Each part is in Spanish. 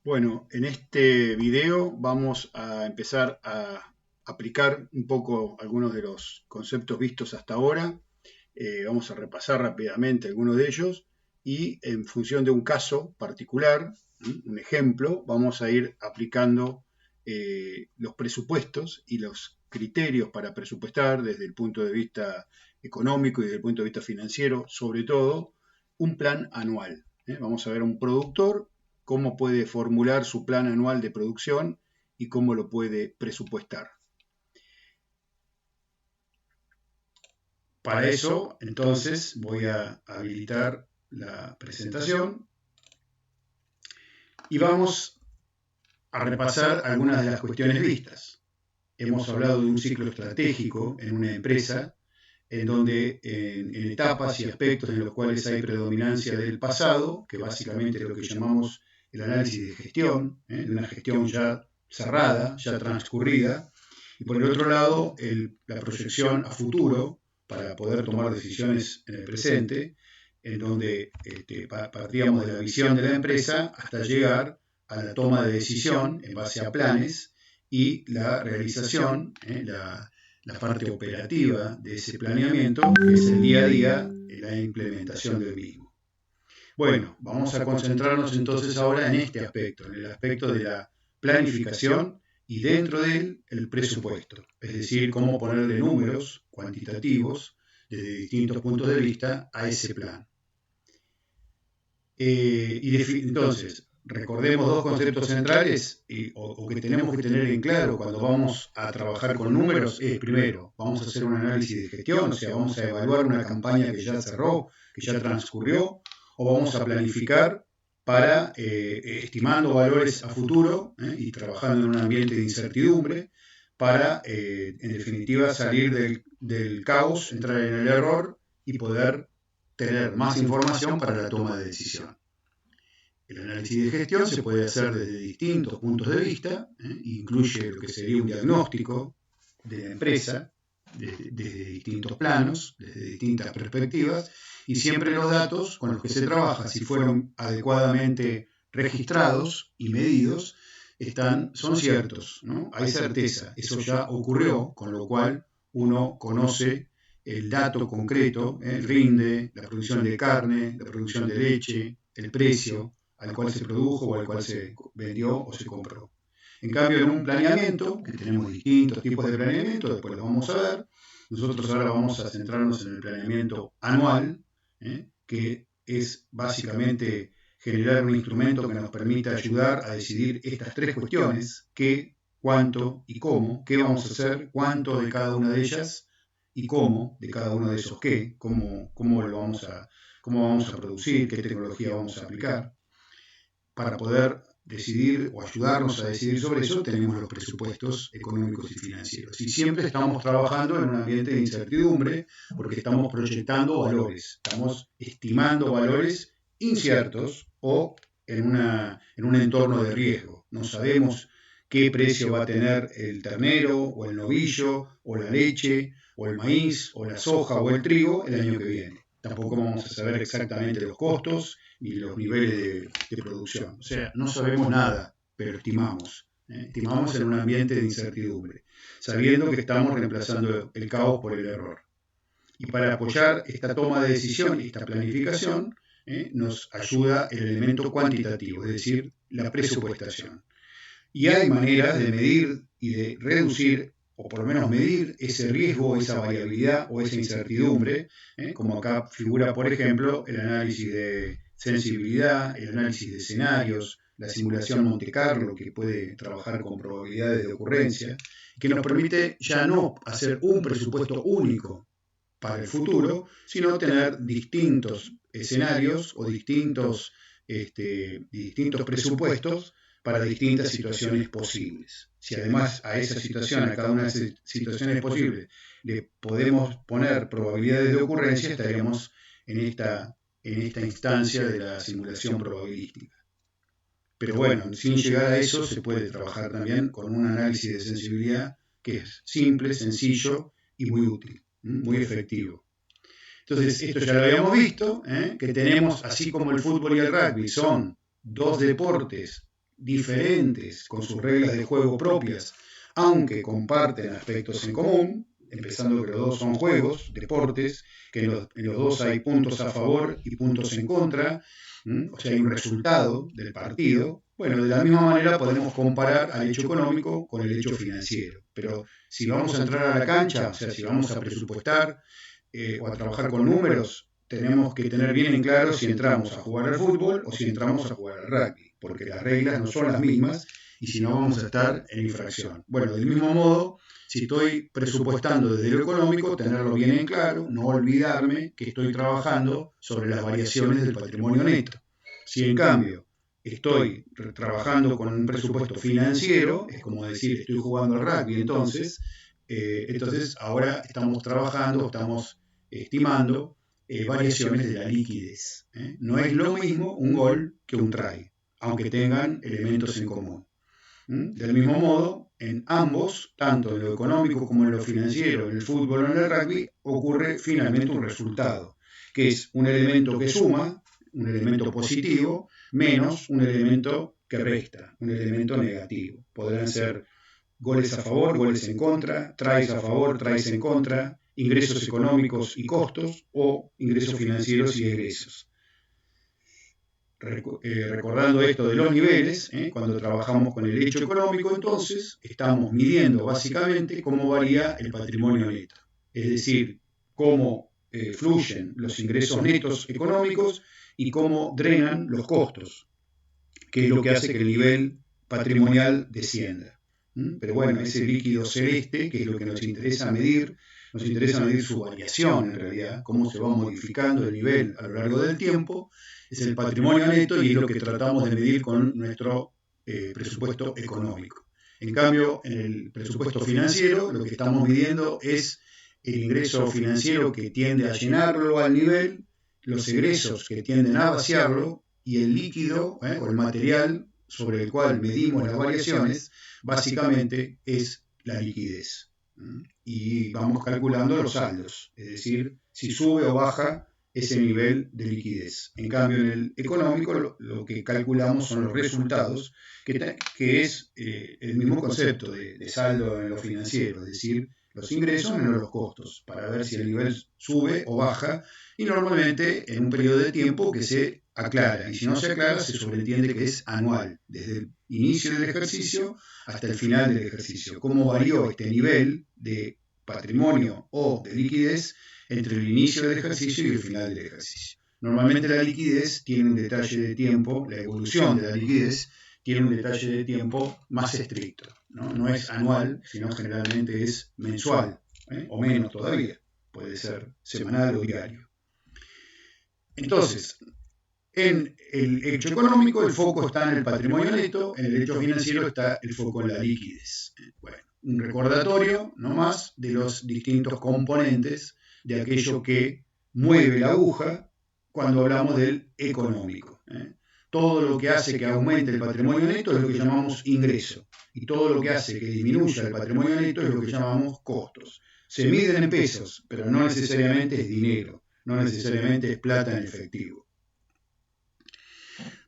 Bueno, en este video vamos a empezar a aplicar un poco algunos de los conceptos vistos hasta ahora. Vamos a repasar rápidamente algunos de ellos y en función de un caso particular, un ejemplo, vamos a ir aplicando los presupuestos y los criterios para presupuestar desde el punto de vista económico y desde el punto de vista financiero, sobre todo, un plan anual. Vamos a ver a un productor cómo puede formular su plan anual de producción y cómo lo puede presupuestar. Para eso, entonces, voy a habilitar la presentación y vamos a repasar algunas de las cuestiones vistas. Hemos hablado de un ciclo estratégico en una empresa, en donde en etapas y aspectos en los cuales hay predominancia del pasado, que básicamente es lo que llamamos el análisis de gestión, de una gestión ya cerrada, ya transcurrida, y por el otro lado la proyección a futuro para poder tomar decisiones en el presente, en donde partíamos de la visión de la empresa hasta llegar a la toma de decisión en base a planes y la realización, la parte operativa de ese planeamiento, que es el día a día, la implementación del mismo. Bueno, vamos a concentrarnos entonces ahora en este aspecto, en el aspecto de la planificación y dentro de él el presupuesto, es decir, cómo ponerle números cuantitativos desde distintos puntos de vista a ese plan. Entonces, recordemos dos conceptos centrales o que tenemos que tener en claro cuando vamos a trabajar con números. Primero, vamos a hacer un análisis de gestión, o sea, vamos a evaluar una campaña que ya cerró, que ya transcurrió, o vamos a planificar para, estimando valores a futuro y trabajando en un ambiente de incertidumbre, para, en definitiva, salir del caos, entrar en el error y poder tener más información para la toma de decisión. El análisis de gestión se puede hacer desde distintos puntos de vista, incluye lo que sería un diagnóstico de la empresa, desde distintos planos, desde distintas perspectivas, y siempre los datos con los que se trabaja, si fueron adecuadamente registrados y medidos, son ciertos, ¿no? Hay certeza, eso ya ocurrió, con lo cual uno conoce el dato concreto, el rinde, la producción de carne, la producción de leche, el precio al cual se produjo o al cual se vendió o se compró. En cambio, en un planeamiento, que tenemos distintos tipos de planeamiento, después lo vamos a ver, nosotros ahora vamos a centrarnos en el planeamiento anual, que es básicamente generar un instrumento que nos permita ayudar a decidir estas tres cuestiones: qué, cuánto y cómo, qué vamos a hacer, cuánto de cada una de ellas y cómo de cada uno de esos qué, cómo vamos a producir, qué tecnología vamos a aplicar. Para poder decidir o ayudarnos a decidir sobre eso, tenemos los presupuestos económicos y financieros. Y siempre estamos trabajando en un ambiente de incertidumbre porque estamos proyectando valores, estamos estimando valores inciertos o en un entorno de riesgo. No sabemos qué precio va a tener el ternero o el novillo o la leche o el maíz o la soja o el trigo el año que viene. Tampoco vamos a saber exactamente los costos ni los niveles de producción. O sea, no sabemos nada, pero estimamos. Estimamos en un ambiente de incertidumbre, sabiendo que estamos reemplazando el caos por el error. Y para apoyar esta toma de decisión y esta planificación, nos ayuda el elemento cuantitativo, es decir, la presupuestación. Y hay maneras de medir y de reducir, o por lo menos medir ese riesgo, esa variabilidad o esa incertidumbre, como acá figura, por ejemplo, el análisis de sensibilidad, el análisis de escenarios, la simulación Monte Carlo, que puede trabajar con probabilidades de ocurrencia, que nos permite ya no hacer un presupuesto único para el futuro, sino tener distintos escenarios o distintos presupuestos para distintas situaciones posibles. Si además a esa situación, a cada una de esas situaciones posibles, le podemos poner probabilidades de ocurrencia, estaríamos en esta instancia de la simulación probabilística. Pero bueno, sin llegar a eso, se puede trabajar también con un análisis de sensibilidad que es simple, sencillo y muy útil, muy efectivo. Entonces, esto ya lo habíamos visto, que tenemos, así como el fútbol y el rugby son dos deportes diferentes, con sus reglas de juego propias, aunque comparten aspectos en común, empezando que los dos son juegos, deportes, que en los dos hay puntos a favor y puntos en contra, o sea, hay un resultado del partido. Bueno, de la misma manera podemos comparar al hecho económico con el hecho financiero, pero si vamos a entrar a la cancha, o sea, si vamos a presupuestar o a trabajar con números, tenemos que tener bien en claro si entramos a jugar al fútbol o si entramos a jugar al rugby, porque las reglas no son las mismas y si no vamos a estar en infracción. Bueno, del mismo modo, si estoy presupuestando desde lo económico, tenerlo bien en claro, no olvidarme que estoy trabajando sobre las variaciones del patrimonio neto. Si en cambio estoy trabajando con un presupuesto financiero, es como decir, estoy jugando al rugby, entonces ahora estamos trabajando, estamos estimando variaciones de la liquidez. No es lo mismo un gol que un try, aunque tengan elementos en común. Del mismo modo, en ambos, tanto en lo económico como en lo financiero, en el fútbol o en el rugby, ocurre finalmente un resultado, que es un elemento que suma, un elemento positivo, menos un elemento que resta, un elemento negativo. Podrán ser goles a favor, goles en contra, tries a favor, tries en contra, ingresos económicos y costos o ingresos financieros y egresos. Recordando esto de los niveles, cuando trabajamos con el hecho económico, entonces estamos midiendo básicamente cómo varía el patrimonio neto, es decir, cómo fluyen los ingresos netos económicos y cómo drenan los costos, que es lo que hace que el nivel patrimonial descienda. Pero bueno, ese líquido celeste, que es lo que nos interesa medir su variación en realidad, cómo se va modificando el nivel a lo largo del tiempo, es el patrimonio neto y es lo que tratamos de medir con nuestro presupuesto económico. En cambio, en el presupuesto financiero, lo que estamos midiendo es el ingreso financiero que tiende a llenarlo al nivel, los egresos que tienden a vaciarlo y el líquido o el material sobre el cual medimos las variaciones, básicamente es la liquidez. Y vamos calculando los saldos, es decir, si sube o baja ese nivel de liquidez. En cambio, en el económico lo que calculamos son los resultados, que es el mismo concepto de saldo en lo financiero, es decir, los ingresos menos los costos, para ver si el nivel sube o baja, y normalmente en un periodo de tiempo que se aclara, y si no se aclara se sobreentiende que es anual, desde el inicio del ejercicio hasta el final del ejercicio. ¿Cómo varió este nivel de patrimonio o de liquidez entre el inicio del ejercicio y el final del ejercicio? Normalmente la liquidez tiene un detalle de tiempo, la evolución de la liquidez tiene un detalle de tiempo más estricto. No es anual, sino generalmente es mensual, o menos todavía, puede ser semanal o diario. Entonces, en el hecho económico el foco está en el patrimonio neto, en el hecho financiero está el foco en la liquidez. Bueno, un recordatorio nomás de los distintos componentes de aquello que mueve la aguja cuando hablamos del económico. Todo lo que hace que aumente el patrimonio neto es lo que llamamos ingreso, y todo lo que hace que disminuya el patrimonio neto es lo que llamamos costos. Se miden en pesos, pero no necesariamente es dinero, no necesariamente es plata en efectivo.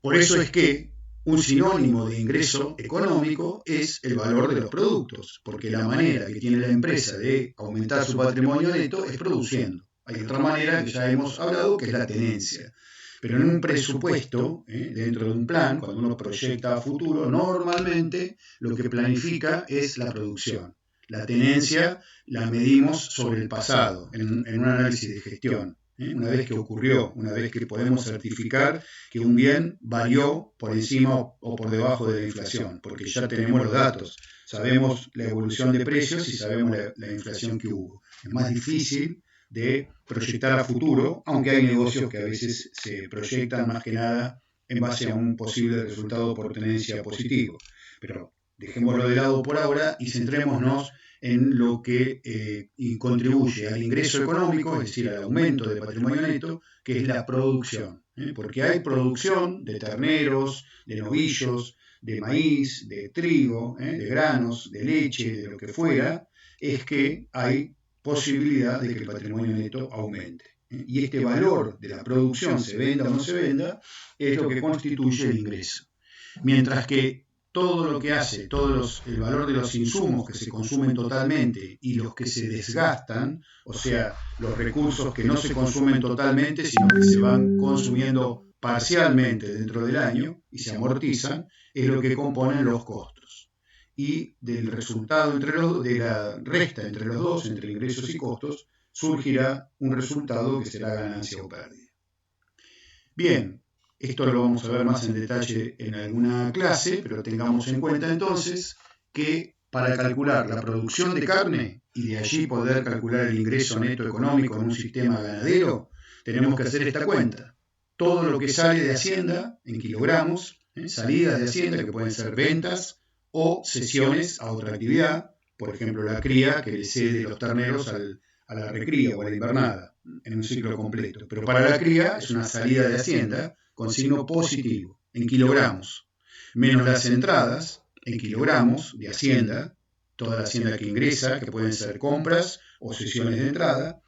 Por eso es que un sinónimo de ingreso económico es el valor de los productos, porque la manera que tiene la empresa de aumentar su patrimonio neto es produciendo. Hay otra manera que ya hemos hablado, que es la tenencia. Pero en un presupuesto, dentro de un plan, cuando uno proyecta a futuro, normalmente lo que planifica es la producción. La tenencia la medimos sobre el pasado, en un análisis de gestión. Una vez que ocurrió, una vez que podemos certificar que un bien varió por encima o por debajo de la inflación, porque ya tenemos los datos, sabemos la evolución de precios y sabemos la inflación que hubo. Es más difícil de proyectar a futuro, aunque hay negocios que a veces se proyectan más que nada en base a un posible resultado por tenencia positivo. Pero dejémoslo de lado por ahora y centrémonos en lo que contribuye al ingreso económico, es decir, al aumento del patrimonio neto, que es la producción. Porque hay producción de terneros, de novillos, de maíz, de trigo, de granos, de leche, de lo que fuera, es que hay posibilidad de que el patrimonio neto aumente. Y este valor de la producción, se venda o no se venda, es lo que constituye el ingreso. Mientras que todo lo que hace, el valor de los insumos que se consumen totalmente y los que se desgastan, o sea, los recursos que no se consumen totalmente, sino que se van consumiendo parcialmente dentro del año y se amortizan, es lo que componen los costos. Y del resultado de la resta entre los dos, entre ingresos y costos, surgirá un resultado que será ganancia o pérdida. Bien, esto lo vamos a ver más en detalle en alguna clase, pero tengamos en cuenta entonces que para calcular la producción de carne y de allí poder calcular el ingreso neto económico en un sistema ganadero, tenemos que hacer esta cuenta. Todo lo que sale de Hacienda en kilogramos, salidas de Hacienda que pueden ser ventas o cesiones a otra actividad, por ejemplo la cría que le cede los terneros a la recría o a la invernada en un ciclo completo. Pero para la cría es una salida de Hacienda con signo positivo, en kilogramos, menos las entradas en kilogramos de Hacienda, toda la Hacienda que ingresa, que pueden ser compras o cesiones de entrada,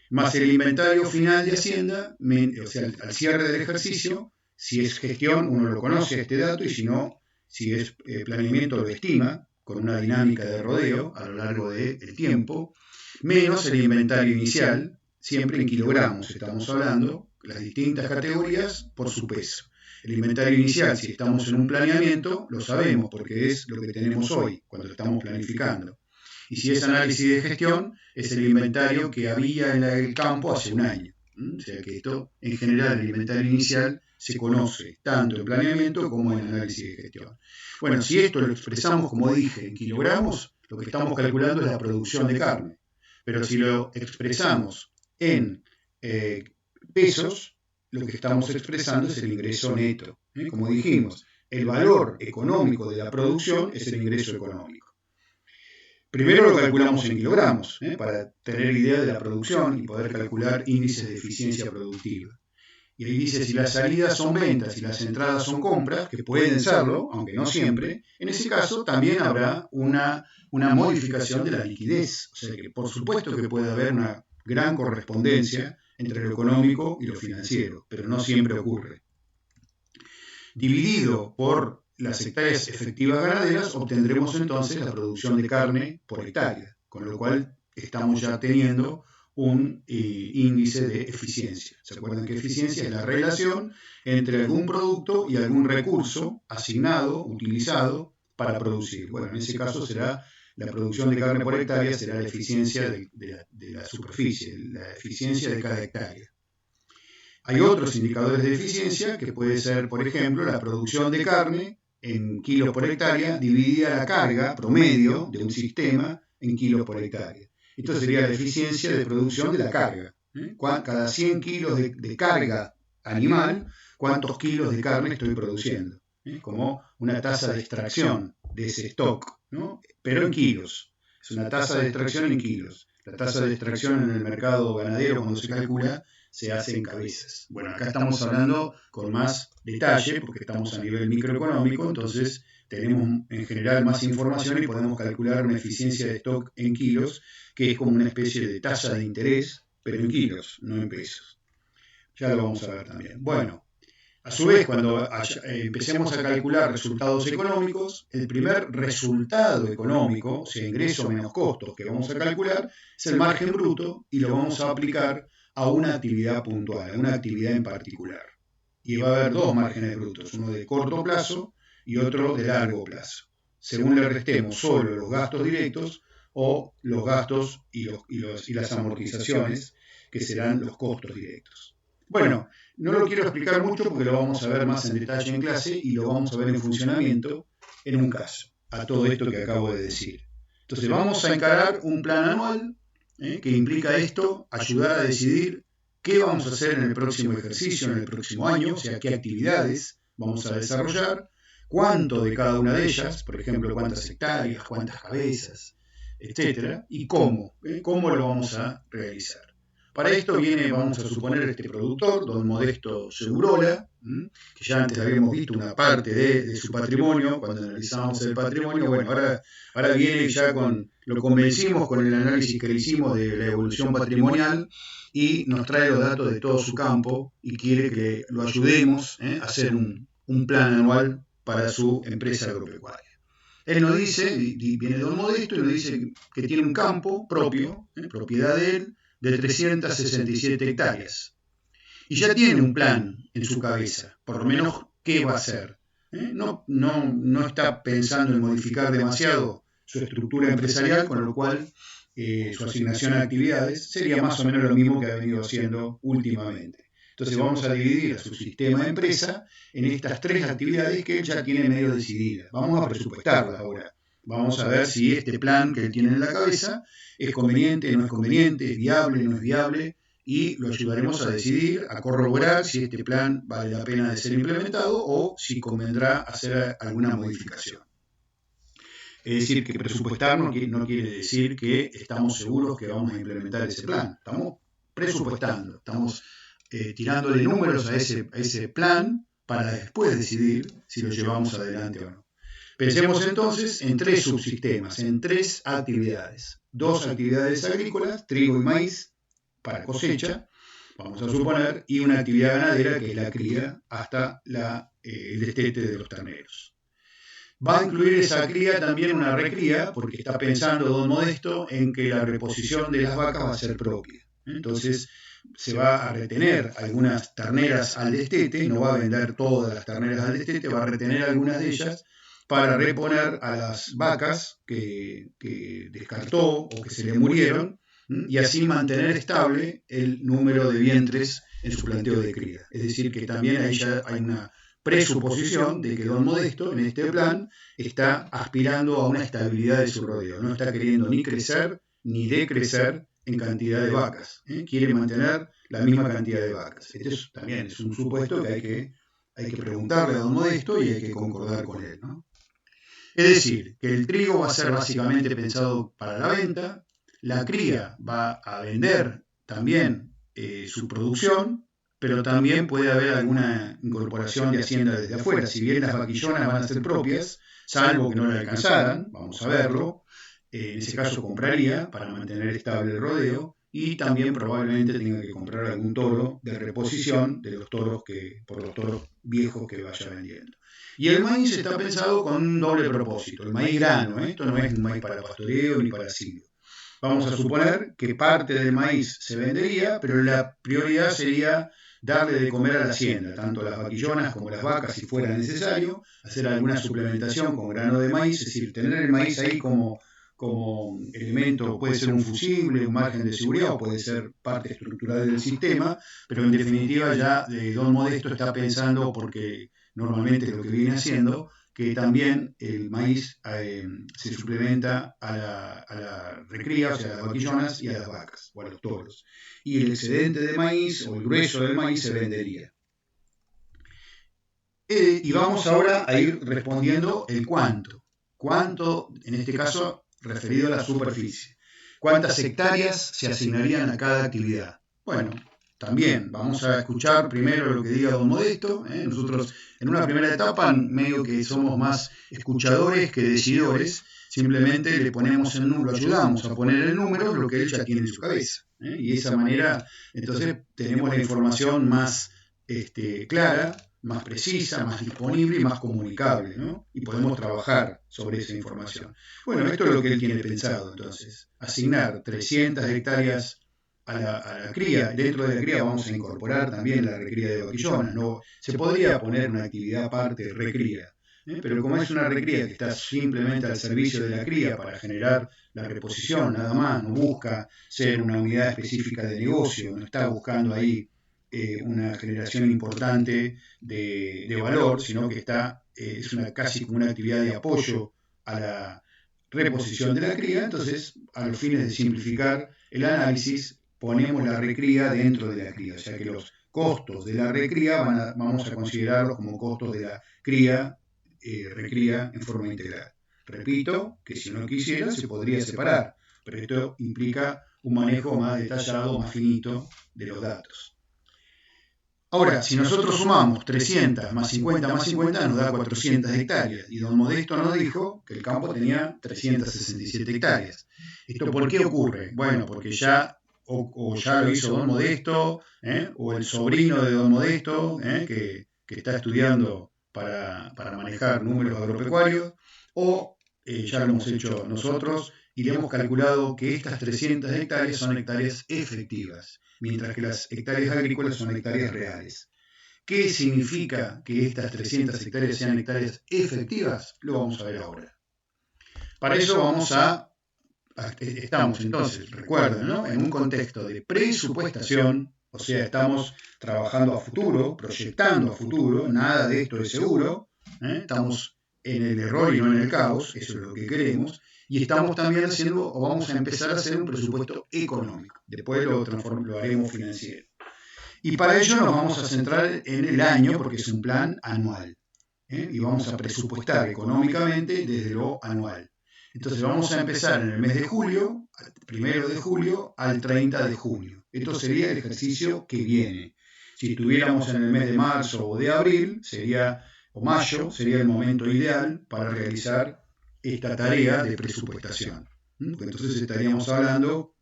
más el inventario final de Hacienda, o sea, al cierre del ejercicio, si es gestión, uno lo conoce este dato, y si no, si es planeamiento, lo estima, con una dinámica de rodeo a lo largo del tiempo, menos el inventario inicial, siempre en kilogramos estamos hablando, las distintas categorías por su peso. El inventario inicial, si estamos en un planeamiento, lo sabemos porque es lo que tenemos hoy, cuando estamos planificando. Y si es análisis de gestión, es el inventario que había en el campo hace un año. O sea que esto, en general, el inventario inicial se conoce tanto en planeamiento como en análisis de gestión. Bueno, si esto lo expresamos, como dije, en kilogramos, lo que estamos calculando es la producción de carne. Pero si lo expresamos en pesos, lo que estamos expresando es el ingreso neto. Como dijimos, el valor económico de la producción es el ingreso económico. Primero lo calculamos en kilogramos, para tener idea de la producción y poder calcular índices de eficiencia productiva. Y ahí dice, si las salidas son ventas y las entradas son compras, que pueden serlo, aunque no siempre, en ese caso también habrá una modificación de la liquidez. O sea que por supuesto que puede haber una gran correspondencia entre lo económico y lo financiero, pero no siempre ocurre. Dividido por las hectáreas efectivas ganaderas, obtendremos entonces la producción de carne por hectárea, con lo cual estamos ya teniendo un índice de eficiencia. ¿Se acuerdan que eficiencia es la relación entre algún producto y algún recurso asignado, utilizado para producir? Bueno, en ese caso será la producción de carne por hectárea, será la eficiencia de la superficie, la eficiencia de cada hectárea. Hay otros indicadores de eficiencia que puede ser, por ejemplo, la producción de carne en kilos por hectárea dividida la carga promedio de un sistema en kilos por hectárea. Esto sería la eficiencia de producción de la carga. Cada 100 kilos de carga animal, ¿cuántos kilos de carne estoy produciendo? Como una tasa de extracción de ese stock, ¿no? Pero en kilos. Es una tasa de extracción en kilos. La tasa de extracción en el mercado ganadero, cuando se calcula, se hace en cabezas. Bueno, acá estamos hablando con más detalle, porque estamos a nivel microeconómico, entonces tenemos en general más información y podemos calcular una eficiencia de stock en kilos, que es como una especie de tasa de interés, pero en kilos, no en pesos. Ya lo vamos a ver también. Bueno, a su vez, cuando empecemos a calcular resultados económicos, el primer resultado económico, o sea, ingreso menos costos que vamos a calcular, es el margen bruto y lo vamos a aplicar a una actividad puntual, a una actividad en particular. Y va a haber dos márgenes brutos, uno de corto plazo y otro de largo plazo, según le restemos solo los gastos directos o los gastos y las amortizaciones, que serán los costos directos. Bueno, no lo quiero explicar mucho porque lo vamos a ver más en detalle en clase y lo vamos a ver en funcionamiento en un caso, a todo esto que acabo de decir. Entonces vamos a encarar un plan anual que implica esto, ayudar a decidir qué vamos a hacer en el próximo ejercicio, en el próximo año, o sea, qué actividades vamos a desarrollar, cuánto de cada una de ellas, por ejemplo, cuántas hectáreas, cuántas cabezas, etcétera, y cómo lo vamos a realizar. Para esto vamos a suponer este productor, don Modesto Segurola, que ya antes habíamos visto una parte de su patrimonio, cuando analizamos el patrimonio. Bueno, ahora viene ya lo convencimos con el análisis que le hicimos de la evolución patrimonial y nos trae los datos de todo su campo y quiere que lo ayudemos a hacer un plan anual para su empresa agropecuaria. Él nos dice, viene don Modesto y nos dice que tiene un campo propio, propiedad de él, de 367 hectáreas. Y ya tiene un plan en su cabeza, por lo menos qué va a hacer. No está pensando en modificar demasiado su estructura empresarial, con lo cual su asignación a actividades sería más o menos lo mismo que ha venido haciendo últimamente. Entonces vamos a dividir a su sistema de empresa en estas 3 actividades que él ya tiene medio decididas. Vamos a presupuestarlas ahora. Vamos a ver si este plan que él tiene en la cabeza es conveniente, no es conveniente, es viable, no es viable, y lo ayudaremos a decidir, a corroborar si este plan vale la pena de ser implementado o si convendrá hacer alguna modificación. Es decir, que presupuestar no quiere decir que estamos seguros que vamos a implementar ese plan. Estamos presupuestando, estamos tirándole números a ese plan para después decidir si lo llevamos adelante o no. Pensemos entonces en 3 subsistemas, en 3 actividades. 2 actividades agrícolas, trigo y maíz, para cosecha, vamos a suponer, y una actividad ganadera que es la cría hasta el destete de los terneros. Va a incluir esa cría también una recría, porque está pensando don Modesto en que la reposición de las vacas va a ser propia. Entonces se va a retener algunas terneras al destete, no va a vender todas las terneras al destete, va a retener algunas de ellas para reponer a las vacas que descartó o que se le murieron, y así mantener estable el número de vientres en su planteo de cría. Es decir, que también ahí ya hay una presuposición de que don Modesto, en este plan, está aspirando a una estabilidad de su rodeo. No está queriendo ni crecer ni decrecer en cantidad de vacas. Quiere mantener la misma cantidad de vacas. Este también es un supuesto que hay que preguntarle a don Modesto y hay que concordar con él, ¿no? Es decir, que el trigo va a ser básicamente pensado para la venta, la cría va a vender también su producción, pero también puede haber alguna incorporación de hacienda desde afuera. Si bien las vaquillonas van a ser propias, salvo que no le alcanzaran, vamos a verlo, en ese caso compraría para mantener estable el rodeo, y también probablemente tenga que comprar algún toro de reposición por los toros viejos que vaya vendiendo. Y el maíz está pensado con un doble propósito, el maíz grano, esto no es un maíz para pastoreo ni para silio. Vamos a suponer que parte del maíz se vendería, pero la prioridad sería darle de comer a la hacienda, tanto a las vaquillonas como a las vacas si fuera necesario, hacer alguna suplementación con grano de maíz, es decir, tener el maíz ahí como elemento, puede ser un fusible, un margen de seguridad o puede ser parte estructural del sistema, pero en definitiva ya don Modesto está pensando, porque normalmente es lo que viene haciendo, que también el maíz se suplementa a la recría, o sea, a las vaquillonas y a las vacas, o a los toros. Y el excedente de maíz, o el grueso del maíz, se vendería. Y vamos ahora a ir respondiendo el cuánto. Cuánto, en este caso, referido a la superficie. ¿Cuántas hectáreas se asignarían a cada actividad? Bueno, también vamos a escuchar primero lo que diga don Modesto. Nosotros en una primera etapa medio que somos más escuchadores que decidores, simplemente le ponemos el número, lo ayudamos a poner el número, lo que él ya tiene en su cabeza. Y de esa manera entonces tenemos la información más clara, más precisa, más disponible y más comunicable, ¿no? Y podemos trabajar sobre esa información. Bueno, esto es lo que él tiene pensado entonces, asignar 300 hectáreas a la cría. Dentro de la cría vamos a incorporar también la recría de vaquillonas. No, se podría poner una actividad aparte de recría, pero como es una recría que está simplemente al servicio de la cría para generar la reposición, nada más, no busca ser una unidad específica de negocio, no está buscando ahí una generación importante de valor, sino que es casi como una actividad de apoyo a la reposición de la cría. Entonces, a los fines de simplificar el análisis, ponemos la recría dentro de la cría, o sea que los costos de la recría vamos a considerarlos como costos de la cría, recría en forma integral. Repito que si no quisiera se podría separar, pero esto implica un manejo más detallado, más finito de los datos. Ahora, si nosotros sumamos 300 más 50 más 50 nos da 400 hectáreas, y don Modesto nos dijo que el campo tenía 367 hectáreas. ¿Esto por qué ocurre? Bueno, porque ya lo hizo don Modesto, o el sobrino de don Modesto, que está estudiando para manejar números agropecuarios, o ya lo hemos hecho nosotros, y le hemos calculado que estas 300 hectáreas son hectáreas efectivas, mientras que las hectáreas agrícolas son hectáreas reales. ¿Qué significa que estas 300 hectáreas sean hectáreas efectivas? Lo vamos a ver ahora. Para eso estamos entonces, recuerden, ¿no?, en un contexto de presupuestación, o sea, estamos trabajando a futuro, proyectando a futuro, nada de esto es seguro, estamos en el error y no en el caos, eso es lo que queremos, y estamos también haciendo, o vamos a empezar a hacer un presupuesto económico, después lo haremos financiero. Y para ello nos vamos a centrar en el año, porque es un plan anual, y vamos a presupuestar económicamente desde lo anual. Entonces vamos a empezar en el mes de julio, 1 de julio al 30 de junio. Esto sería el ejercicio que viene. Si estuviéramos en el mes de marzo o de abril, o mayo, sería el momento ideal para realizar esta tarea de presupuestación. Entonces estaríamos hablando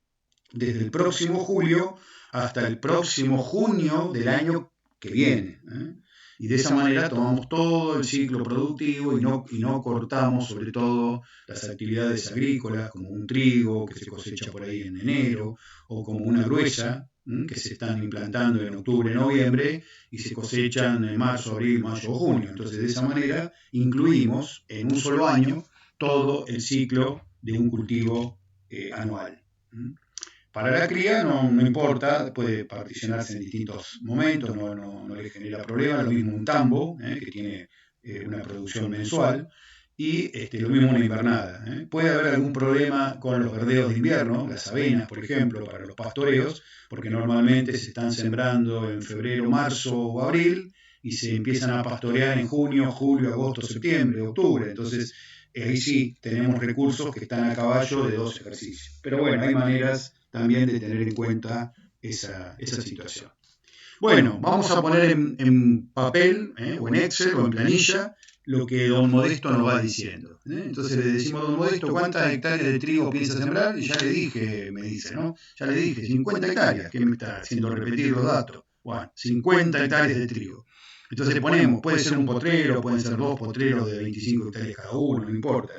desde el próximo julio hasta el próximo junio del año que viene. Y de esa manera tomamos todo el ciclo productivo y no cortamos sobre todo las actividades agrícolas, como un trigo que se cosecha por ahí en enero, o como una gruesa que se están implantando en octubre, noviembre, y se cosechan en marzo, abril, mayo o junio. Entonces de esa manera incluimos en un solo año todo el ciclo de un cultivo anual. Para la cría no importa, puede particionarse en distintos momentos, no le genera problema, lo mismo un tambo, que tiene una producción mensual, y lo mismo una invernada. Puede haber algún problema con los verdeos de invierno, las avenas, por ejemplo, para los pastoreos, porque normalmente se están sembrando en febrero, marzo o abril, y se empiezan a pastorear en junio, julio, agosto, septiembre, octubre. Entonces, ahí sí tenemos recursos que están a caballo de dos ejercicios. Pero bueno, hay maneras también de tener en cuenta esa situación. Bueno, vamos a poner en papel, o en Excel o en planilla, lo que don Modesto nos va diciendo. Entonces le decimos a don Modesto, ¿cuántas hectáreas de trigo piensa sembrar? Y ya le dije, me dice, ¿no? Ya le dije, 50 hectáreas, que me está haciendo repetir los datos. Bueno, 50 hectáreas de trigo. Entonces ponemos, puede ser un potrero, pueden ser 2 potreros de 25 hectáreas cada uno, no importa.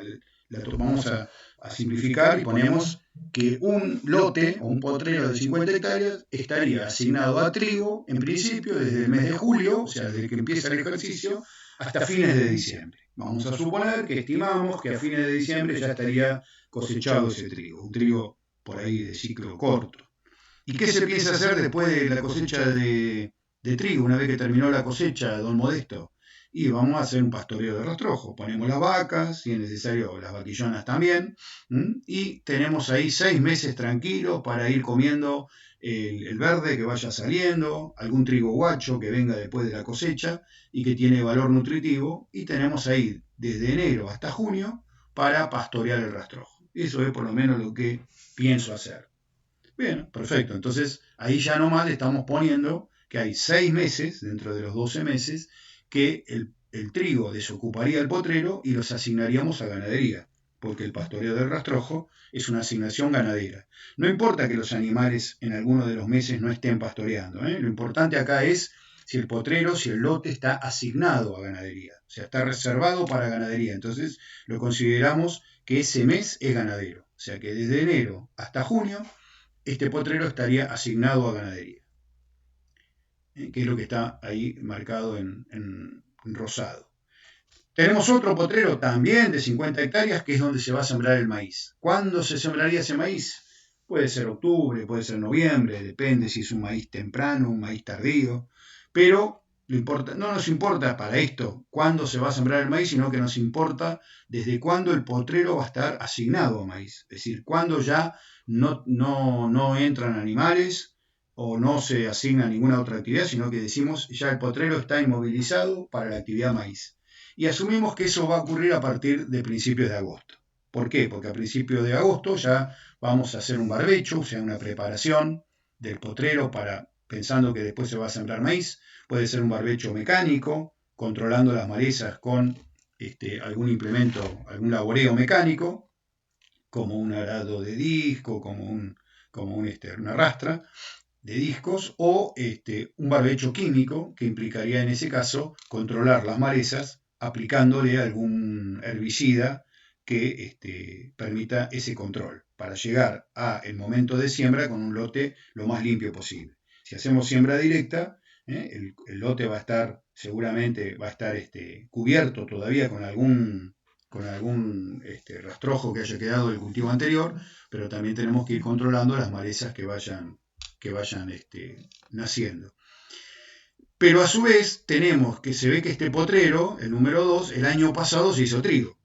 Vamos a simplificar y ponemos que un lote o un potrero de 50 hectáreas estaría asignado a trigo, en principio, desde el mes de julio, o sea, desde que empieza el ejercicio, hasta fines de diciembre. Vamos a suponer que estimamos que a fines de diciembre ya estaría cosechado ese trigo, un trigo por ahí de ciclo corto. ¿Y qué se piensa hacer después de la cosecha de trigo, una vez que terminó la cosecha, don Modesto? Y vamos a hacer un pastoreo de rastrojo. Ponemos las vacas, si es necesario las vaquillonas también, y tenemos ahí 6 meses tranquilos para ir comiendo el verde que vaya saliendo, algún trigo guacho que venga después de la cosecha y que tiene valor nutritivo, y tenemos ahí desde enero hasta junio para pastorear el rastrojo. Eso es por lo menos lo que pienso hacer. Bien, perfecto. Entonces ahí ya nomás le estamos poniendo que hay 6 meses, dentro de los 12 meses, que el trigo desocuparía el potrero y los asignaríamos a ganadería, porque el pastoreo del rastrojo es una asignación ganadera. No importa que los animales en alguno de los meses no estén pastoreando, lo importante acá es si el potrero, si el lote está asignado a ganadería, o sea, está reservado para ganadería. Entonces lo consideramos que ese mes es ganadero, o sea que desde enero hasta junio este potrero estaría asignado a ganadería, que es lo que está ahí marcado en rosado. Tenemos otro potrero también de 50 hectáreas, que es donde se va a sembrar el maíz. ¿Cuándo se sembraría ese maíz? Puede ser octubre, puede ser noviembre, depende si es un maíz temprano, un maíz tardío, pero no nos importa para esto cuándo se va a sembrar el maíz, sino que nos importa desde cuándo el potrero va a estar asignado a maíz, es decir, cuándo ya no entran animales o no se asigna ninguna otra actividad, sino que decimos ya el potrero está inmovilizado para la actividad maíz. Y asumimos que eso va a ocurrir a partir de principios de agosto. ¿Por qué? Porque a principios de agosto ya vamos a hacer un barbecho, o sea, una preparación del potrero pensando que después se va a sembrar maíz. Puede ser un barbecho mecánico, controlando las malezas con algún implemento, algún laboreo mecánico, como un arado de disco, como una rastra. discos, o un barbecho químico, que implicaría en ese caso controlar las malezas aplicándole algún herbicida que permita ese control, para llegar al momento de siembra con un lote lo más limpio posible. Si hacemos siembra directa, el lote va a estar, seguramente va a estar cubierto todavía con algún rastrojo que haya quedado del cultivo anterior, pero también tenemos que ir controlando las malezas que vayan naciendo. Pero a su vez tenemos que se ve que este potrero, el número 2, el año pasado se hizo trigo.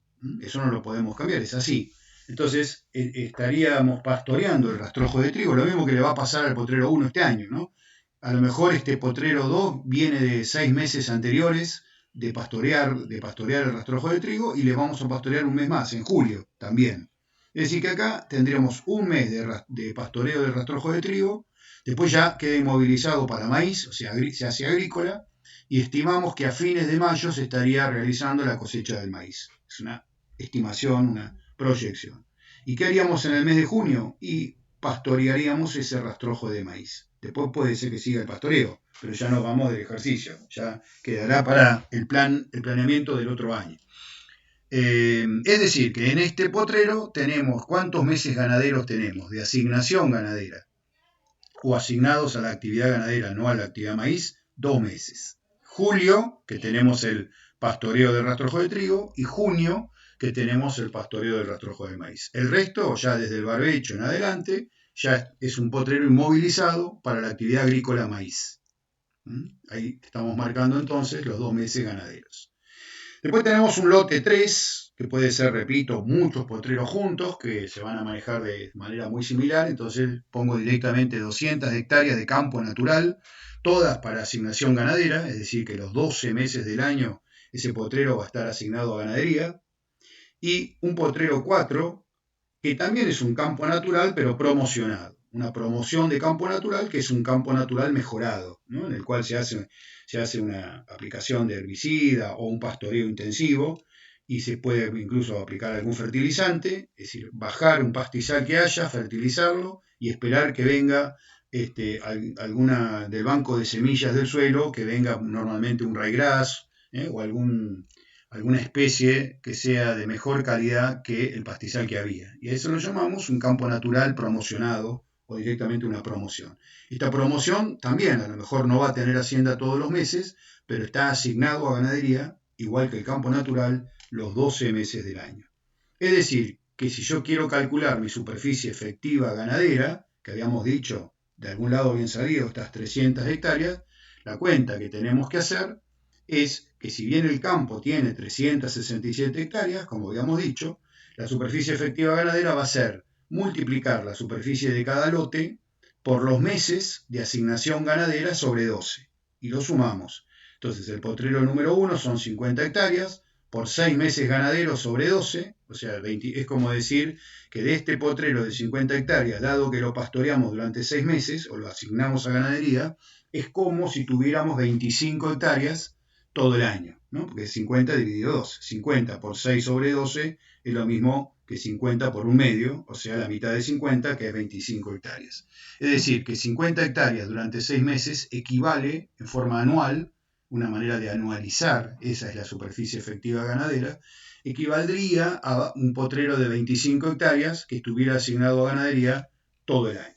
Eso no lo podemos cambiar, es así. Entonces estaríamos pastoreando el rastrojo de trigo, lo mismo que le va a pasar al potrero 1 este año, ¿no? A lo mejor este potrero 2 viene de 6 meses anteriores de pastorear el rastrojo de trigo, y le vamos a pastorear un mes más, en julio también. Es decir, que acá tendríamos un mes de pastoreo del rastrojo de trigo, después ya queda inmovilizado para maíz, o sea, se hace agrícola, y estimamos que a fines de mayo se estaría realizando la cosecha del maíz. Es una estimación, una proyección. ¿Y qué haríamos en el mes de junio? Y pastorearíamos ese rastrojo de maíz. Después puede ser que siga el pastoreo, pero ya nos vamos del ejercicio, ya quedará para el planeamiento del otro año. Es decir, que en este potrero tenemos, ¿cuántos meses ganaderos tenemos de asignación ganadera? O asignados a la actividad ganadera, no a la actividad maíz, 2 meses. Julio, que tenemos el pastoreo del rastrojo de trigo, y junio, que tenemos el pastoreo del rastrojo de maíz. El resto, ya desde el barbecho en adelante, ya es un potrero inmovilizado para la actividad agrícola maíz. Ahí estamos marcando entonces los 2 meses ganaderos. Después tenemos un lote 3, que puede ser, repito, muchos potreros juntos, que se van a manejar de manera muy similar. Entonces pongo directamente 200 hectáreas de campo natural, todas para asignación ganadera, es decir, que los 12 meses del año ese potrero va a estar asignado a ganadería. Y un potrero 4, que también es un campo natural, pero promocionado. Una promoción de campo natural, que es un campo natural mejorado, ¿no? En el cual se hace una aplicación de herbicida o un pastoreo intensivo, y se puede incluso aplicar algún fertilizante, es decir, bajar un pastizal que haya, fertilizarlo y esperar que venga alguna del banco de semillas del suelo, que venga normalmente un ryegrass, o alguna especie que sea de mejor calidad que el pastizal que había. Y a eso lo llamamos un campo natural promocionado, o directamente una promoción. Esta promoción también a lo mejor no va a tener hacienda todos los meses, pero está asignado a ganadería, igual que el campo natural, los 12 meses del año. Es decir, que si yo quiero calcular mi superficie efectiva ganadera, que habíamos dicho, de algún lado bien salido, estas 300 hectáreas, la cuenta que tenemos que hacer es que, si bien el campo tiene 367 hectáreas, como habíamos dicho, la superficie efectiva ganadera va a ser multiplicar la superficie de cada lote por los meses de asignación ganadera sobre 12, y lo sumamos. Entonces el potrero número 1 son 50 hectáreas, por 6 meses ganaderos sobre 12, o sea, es como decir que de este potrero de 50 hectáreas, dado que lo pastoreamos durante 6 meses, o lo asignamos a ganadería, es como si tuviéramos 25 hectáreas todo el año, ¿no? Porque 50 dividido 12. 50 por 6 sobre 12 es lo mismo que 50 por un medio, o sea, la mitad de 50, que es 25 hectáreas. Es decir, que 50 hectáreas durante 6 meses equivale en forma anual, una manera de anualizar, esa es la superficie efectiva ganadera, equivaldría a un potrero de 25 hectáreas que estuviera asignado a ganadería todo el año.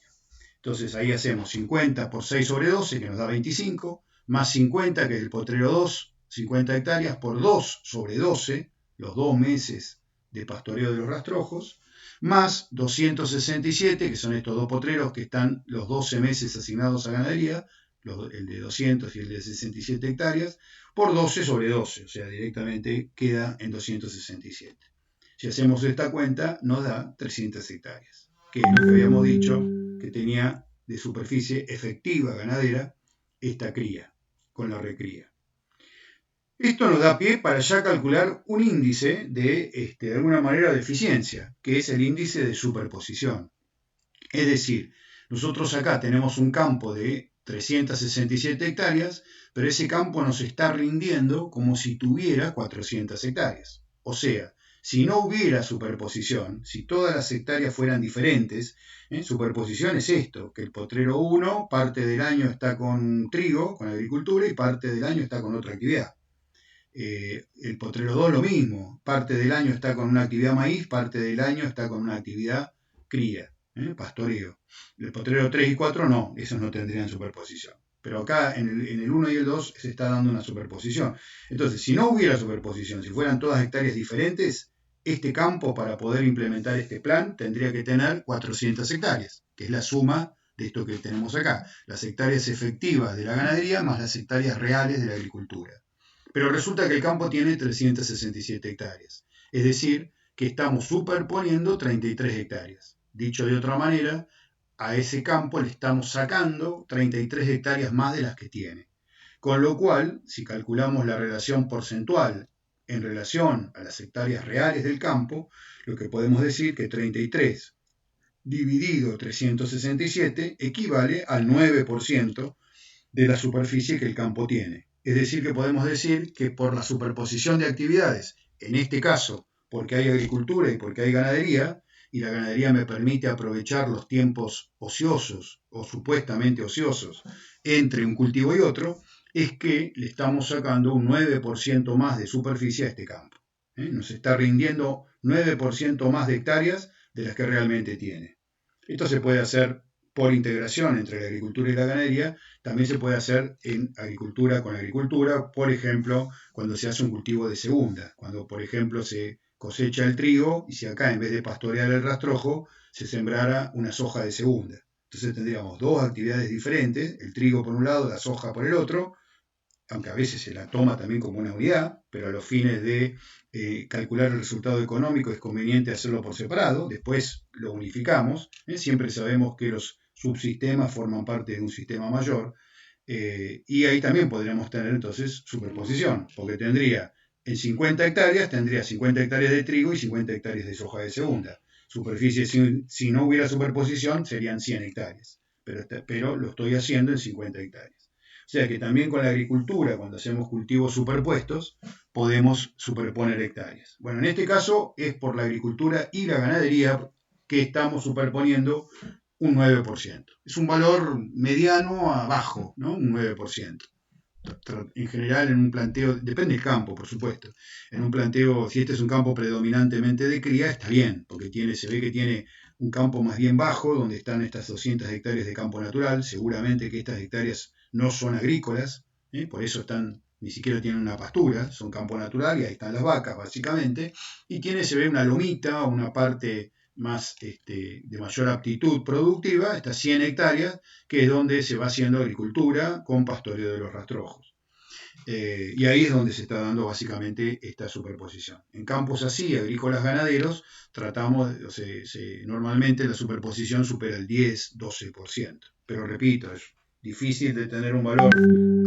Entonces ahí hacemos 50 por 6 sobre 12, que nos da 25, más 50, que es el potrero 2, 50 hectáreas, por 2 sobre 12, los 2 meses de pastoreo de los rastrojos, más 267, que son estos dos potreros que están los 12 meses asignados a ganadería, el de 200 y el de 67 hectáreas, por 12 sobre 12, o sea, directamente queda en 267. Si hacemos esta cuenta, nos da 300 hectáreas, que es lo que habíamos dicho que tenía de superficie efectiva ganadera esta cría, con la recría. Esto nos da pie para ya calcular un índice de alguna manera de eficiencia, que es el índice de superposición. Es decir, nosotros acá tenemos un campo de 367 hectáreas, pero ese campo nos está rindiendo como si tuviera 400 hectáreas. O sea, Si no hubiera superposición, si todas las hectáreas fueran diferentes, superposición es esto, que el potrero 1 parte del año está con trigo, con agricultura, y parte del año está con otra actividad. El potrero 2 lo mismo, parte del año está con una actividad maíz, parte del año está con una actividad cría, pastoreo. El potrero 3 y 4 no, esos no tendrían superposición. Pero acá en el 1 y el 2 se está dando una superposición. Entonces, si no hubiera superposición, si fueran todas hectáreas diferentes, este campo para poder implementar este plan tendría que tener 400 hectáreas, que es la suma de esto que tenemos acá, las hectáreas efectivas de la ganadería más las hectáreas reales de la agricultura. Pero resulta que el campo tiene 367 hectáreas, es decir, que estamos superponiendo 33 hectáreas. Dicho de otra manera, a ese campo le estamos sacando 33 hectáreas más de las que tiene. Con lo cual, si calculamos la relación porcentual en relación a las hectáreas reales del campo, lo que podemos decir que 33 dividido 367 equivale al 9% de la superficie que el campo tiene. Es decir, que podemos decir que por la superposición de actividades, en este caso porque hay agricultura y porque hay ganadería, y la ganadería me permite aprovechar los tiempos ociosos o supuestamente ociosos entre un cultivo y otro, es que le estamos sacando un 9% más de superficie a este campo. Nos está rindiendo 9% más de hectáreas de las que realmente tiene. Esto se puede hacer por integración entre la agricultura y la ganadería, también se puede hacer en agricultura con agricultura, por ejemplo, cuando se hace un cultivo de segunda, cuando por ejemplo se cosecha el trigo y si acá en vez de pastorear el rastrojo se sembrara una soja de segunda. Entonces tendríamos dos actividades diferentes, el trigo por un lado, la soja por el otro, aunque a veces se la toma también como una unidad, pero a los fines de calcular el resultado económico es conveniente hacerlo por separado, después lo unificamos, siempre sabemos que los subsistemas forman parte de un sistema mayor, y ahí también podríamos tener entonces superposición, porque tendría en 50 hectáreas, tendría 50 hectáreas de trigo y 50 hectáreas de soja de segunda. Superficie, si no hubiera superposición, serían 100 hectáreas, pero lo estoy haciendo en 50 hectáreas. O sea que también con la agricultura, cuando hacemos cultivos superpuestos, podemos superponer hectáreas. Bueno, en este caso es por la agricultura y la ganadería que estamos superponiendo un 9%. Es un valor mediano a bajo, ¿no? Un 9%. En general, en un planteo, depende del campo, por supuesto. En un planteo, si este es un campo predominantemente de cría, está bien, porque se ve que tiene un campo más bien bajo, donde están estas 200 hectáreas de campo natural. Seguramente que estas hectáreas no son agrícolas, por eso ni siquiera tienen una pastura, son campo natural y ahí están las vacas, básicamente. Y se ve una lomita, una parte más de mayor aptitud productiva, estas 100 hectáreas, que es donde se va haciendo agricultura con pastoreo de los rastrojos. Y ahí es donde se está dando básicamente esta superposición. En campos así, agrícolas ganaderos, normalmente la superposición supera el 10-12%. Pero repito, es difícil de tener un valor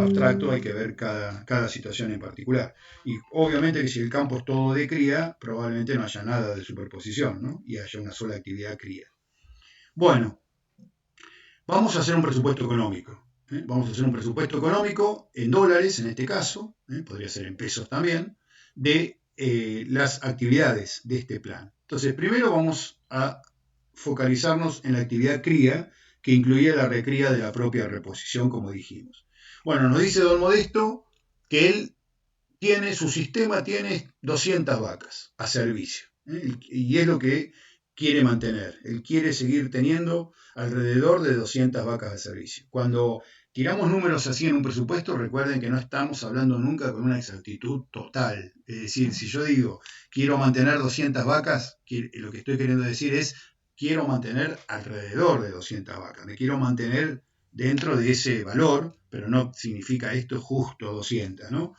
abstracto, hay que ver cada situación en particular. Y obviamente que si el campo es todo de cría, probablemente no haya nada de superposición, ¿no? Y haya una sola actividad cría. Bueno, vamos a hacer un presupuesto económico. Vamos a hacer un presupuesto económico en dólares, en este caso, podría ser en pesos también, de las actividades de este plan. Entonces, primero vamos a focalizarnos en la actividad cría, que incluía la recría de la propia reposición, como dijimos. Bueno, nos dice don Modesto que su sistema tiene 200 vacas a servicio, y es lo que quiere mantener. Él quiere seguir teniendo alrededor de 200 vacas de servicio. Cuando tiramos números así en un presupuesto, recuerden que no estamos hablando nunca con una exactitud total. Es decir, si yo digo quiero mantener 200 vacas, lo que estoy queriendo decir es quiero mantener alrededor de 200 vacas. Me quiero mantener dentro de ese valor, pero no significa esto justo 200, ¿no?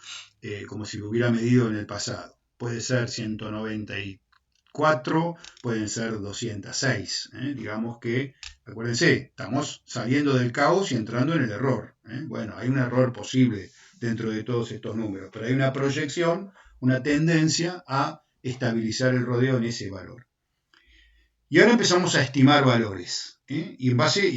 Como si lo hubiera medido en el pasado. Puede ser 194, pueden ser 206. Digamos que, acuérdense, estamos saliendo del caos y entrando en el error. Bueno, hay un error posible dentro de todos estos números, pero hay una proyección, una tendencia a estabilizar el rodeo en ese valor. Y ahora empezamos a estimar valores. Y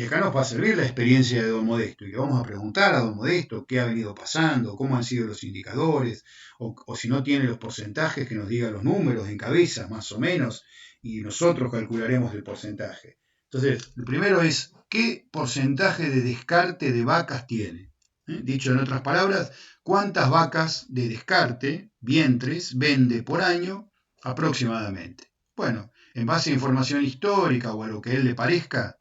acá nos va a servir la experiencia de don Modesto. Y le vamos a preguntar a don Modesto qué ha venido pasando, cómo han sido los indicadores, o si no tiene los porcentajes, que nos diga los números en cabeza, más o menos, y nosotros calcularemos el porcentaje. Entonces, lo primero es, ¿qué porcentaje de descarte de vacas tiene? Dicho en otras palabras, ¿cuántas vacas de descarte, vientres, vende por año aproximadamente? Bueno, en base a información histórica o a lo que a él le parezca,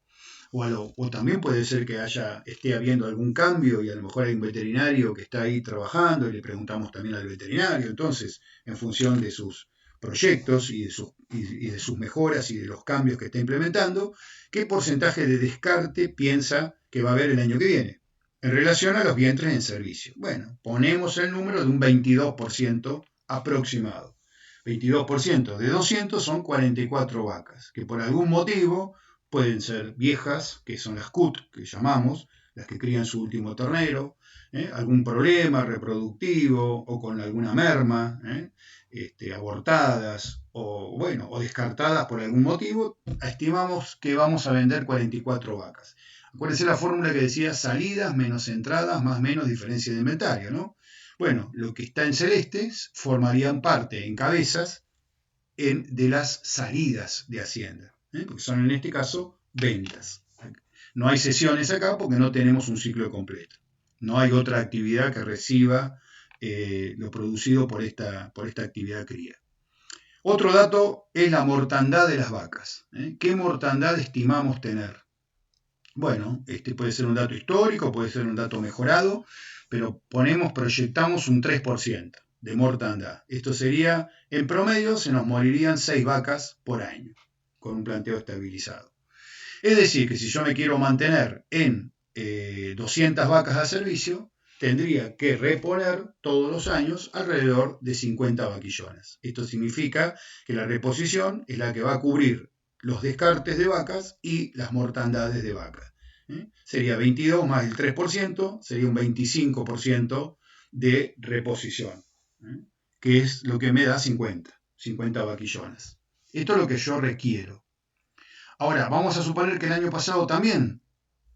o también puede ser que esté habiendo algún cambio y a lo mejor hay un veterinario que está ahí trabajando y le preguntamos también al veterinario. Entonces, en función de sus proyectos y de sus mejoras y de los cambios que está implementando, ¿qué porcentaje de descarte piensa que va a haber el año que viene en relación a los vientres en servicio? Bueno, ponemos el número de un 22% aproximado. 22% de 200 son 44 vacas, que por algún motivo pueden ser viejas, que son las CUT, que llamamos, las que crían su último ternero, algún problema reproductivo o con alguna merma, abortadas o descartadas por algún motivo, estimamos que vamos a vender 44 vacas. Acuérdense la fórmula que decía salidas menos entradas más menos diferencia de inventario, ¿no? Bueno, lo que está en celestes formarían parte en cabezas de las salidas de Hacienda, porque son en este caso ventas. No hay sesiones acá porque no tenemos un ciclo completo. No hay otra actividad que reciba lo producido por esta actividad cría. Otro dato es la mortandad de las vacas. ¿Qué mortandad estimamos tener? Bueno, este puede ser un dato histórico, puede ser un dato mejorado, pero proyectamos un 3% de mortandad. Esto sería, en promedio, se nos morirían 6 vacas por año, con un planteo estabilizado. Es decir, que si yo me quiero mantener en 200 vacas a servicio, tendría que reponer todos los años alrededor de 50 vaquillonas. Esto significa que la reposición es la que va a cubrir los descartes de vacas y las mortandades de vacas. Sería 22 más el 3%, sería un 25% de reposición, que es lo que me da 50 vaquillonas. Esto es lo que yo requiero. Ahora, vamos a suponer que el año pasado también